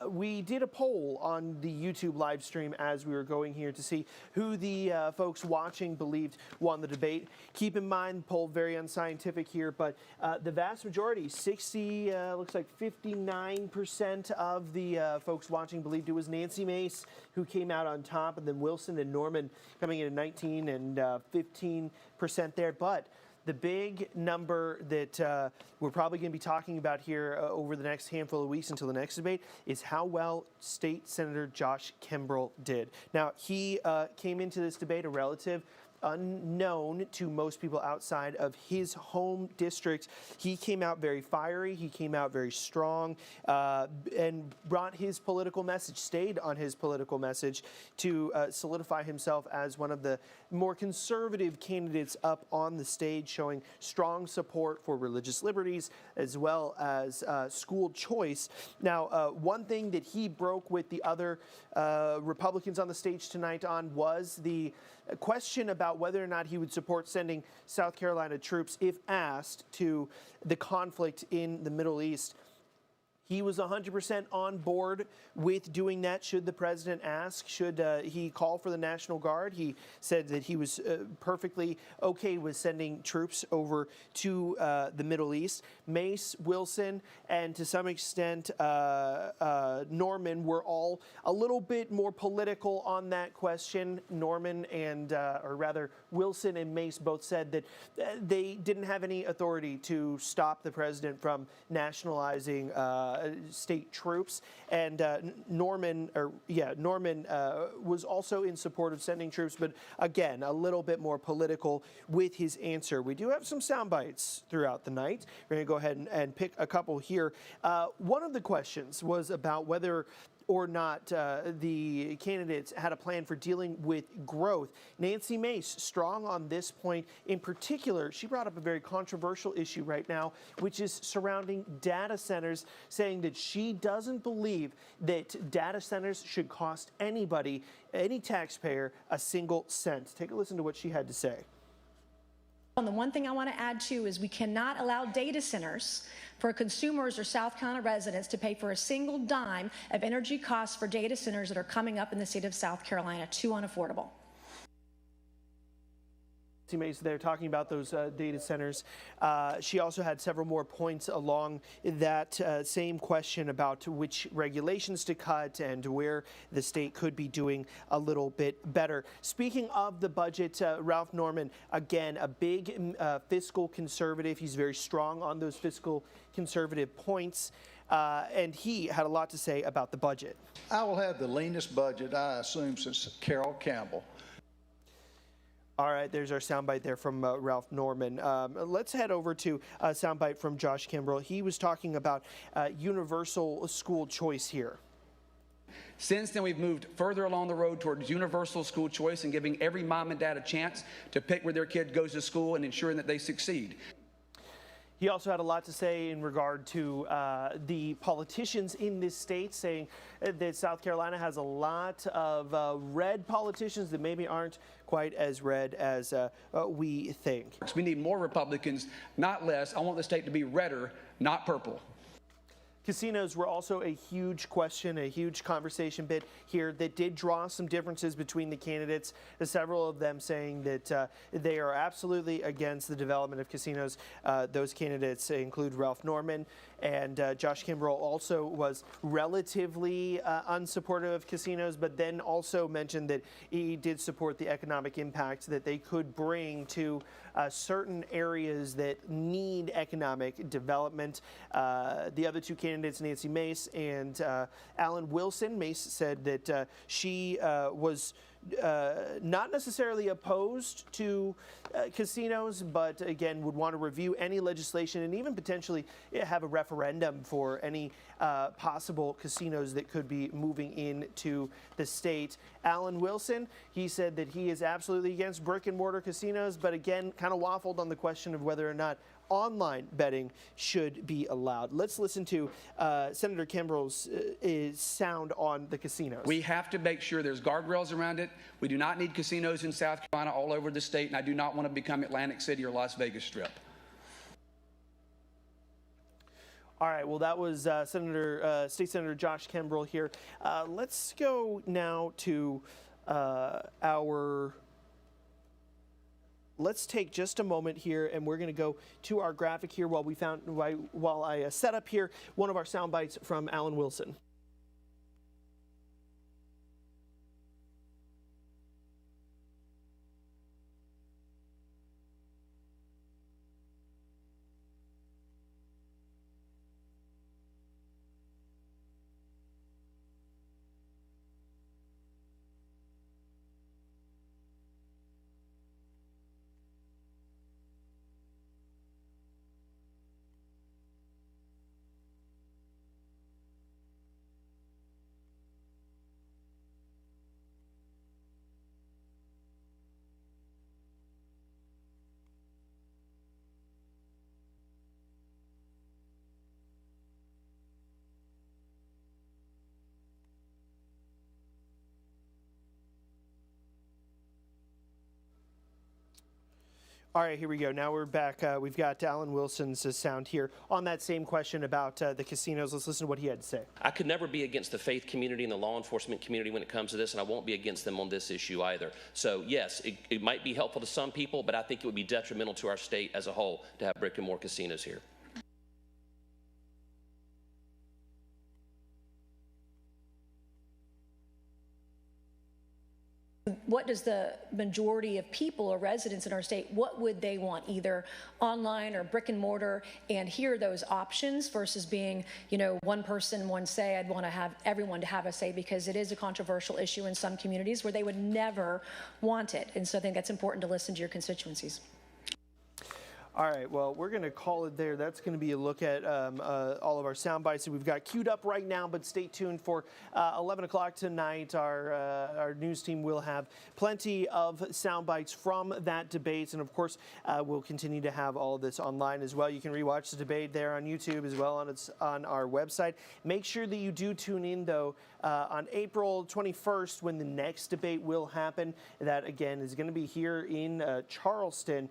We did a poll on the YouTube live stream as we were going here to see who the folks watching believed won the debate. Keep in mind, poll very unscientific here, but the vast majority, looks like 59% of the folks watching believed it was Nancy Mace who came out on top, and then Wilson and Norman coming in at 19 and 15% there. But the big number that we're probably going to be talking about here over the next handful of weeks until the next debate is how well State Senator Josh Kimbrell did. Now, he came into this debate a relative unknown to most people outside of his home district. He came out very fiery. He came out very strong and brought his political message, stayed on his political message to solidify himself as one of the more conservative candidates up on the stage, showing strong support for religious liberties as well as school choice. Now, one thing that he broke with the other Republicans on the stage tonight on was the question about whether or not he would support sending South Carolina troops if asked to the conflict in the Middle East. He was 100% on board with doing that should the president ask, should he call for the National Guard. He said that he was perfectly okay with sending troops over to the Middle East. Mace, Wilson, and to some extent Norman were all a little bit more political on that question. Norman and, or rather Wilson and Mace both said that they didn't have any authority to stop the president from nationalizing state troops, and Norman was also in support of sending troops, but again, a little bit more political with his answer. We do have some sound bites throughout the night. We're going to go ahead and pick a couple here. One of the questions was about whether or not the candidates had a plan for dealing with growth. Nancy Mace, strong on this point. In particular, she brought up a very controversial issue right now, which is surrounding data centers, saying that she doesn't believe that data centers should cost anybody, any taxpayer, a single cent. Take a listen to what she had to say. And the one thing I want to add too is we cannot allow data centers for consumers or South Carolina residents to pay for a single dime of energy costs for data centers that are coming up in the state of South Carolina. Too unaffordable. Mace there talking about those data centers. She also had several more points along that same question about which regulations to cut and where the state could be doing a little bit better. Speaking of the budget, Ralph Norman, again, a big fiscal conservative. He's very strong on those fiscal conservative points. And he had a lot to say about the budget. I will have the leanest budget, I assume, since Carol Campbell. All right, there's our soundbite there from Ralph Norman. Let's head over to a soundbite from Josh Kimbrell. He was talking about universal school choice here. Since then, we've moved further along the road towards universal school choice and giving every mom and dad a chance to pick where their kid goes to school and ensuring that they succeed. He also had a lot to say in regard to the politicians in this state, saying that South Carolina has a lot of red politicians that maybe aren't quite as red as we think. We need more Republicans, not less. I want the state to be redder, not purple. Casinos were also a huge question, a huge conversation bit here that did draw some differences between the candidates, several of them saying that they are absolutely against the development of casinos. Those candidates include Ralph Norman, and Josh Kimbrell also was relatively unsupportive of casinos, but then also mentioned that he did support the economic impact that they could bring to certain areas that need economic development. The other two candidates, Nancy Mace and Alan Wilson. Mace said that she was not necessarily opposed to casinos, but again would want to review any legislation and even potentially have a referendum for any possible casinos that could be moving into the state. Alan Wilson, he said that he is absolutely against brick and mortar casinos, but again kind of waffled on the question of whether or not online betting should be allowed. Let's listen to Senator Kimbrell's sound on the casinos. We have to make sure there's guardrails around it. We do not need casinos in South Carolina all over the state, and I do not want to become Atlantic City or Las Vegas Strip. All right, well, that was State Senator Josh Kimbrell here. Let's go now to let's take just a moment here, and we're going to go to our graphic here while I set up here one of our sound bites from Alan Wilson. All right, here we go. Now we're back. We've got Alan Wilson's sound here on that same question about the casinos. Let's listen to what he had to say. I could never be against the faith community and the law enforcement community when it comes to this, and I won't be against them on this issue either. So yes, it might be helpful to some people, but I think it would be detrimental to our state as a whole to have brick and mortar casinos here. What does the majority of people or residents in our state, what would they want, either online or brick and mortar, and hear those options versus being, one person, one say. I'd want to have everyone to have a say, because it is a controversial issue in some communities where they would never want it. And so I think that's important to listen to your constituencies. All right, well, we're going to call it there. That's going to be a look at all of our sound bites that we've got queued up right now, but stay tuned for 11 o'clock tonight. Our news team will have plenty of sound bites from that debate, and of course, we'll continue to have all of this online as well. You can rewatch the debate there on YouTube as well on our website. Make sure that you do tune in, though, on April 21st when the next debate will happen. That, again, is going to be here in Charleston.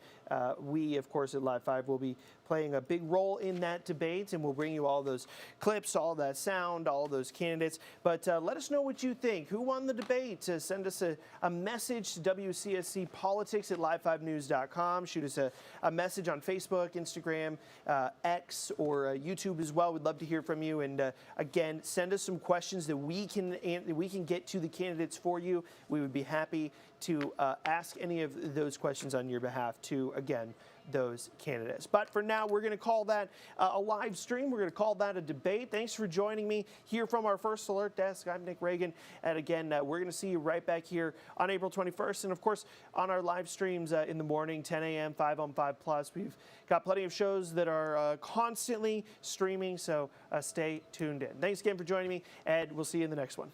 We, of course, at Live 5 will be playing a big role in that debate, and we'll bring you all those clips, all that sound, all those candidates. But let us know what you think. Who won the debate? Send us a message to WCSC Politics at live5news.com. Shoot us a message on Facebook, Instagram, X, or YouTube as well. We'd love to hear from you. And again, send us some questions that we can get to the candidates for you. We would be happy to ask any of those questions on your behalf to, again, those candidates. But for now, we're going to call that a live stream. We're going to call that a debate. Thanks for joining me here from our First Alert Desk. I'm Nick Reagan. And again, we're going to see you right back here on April 21st. And of course, on our live streams in the morning, 10 a.m., 5 on 5 Plus. We've got plenty of shows that are constantly streaming, so stay tuned in. Thanks again for joining me, and we'll see you in the next one.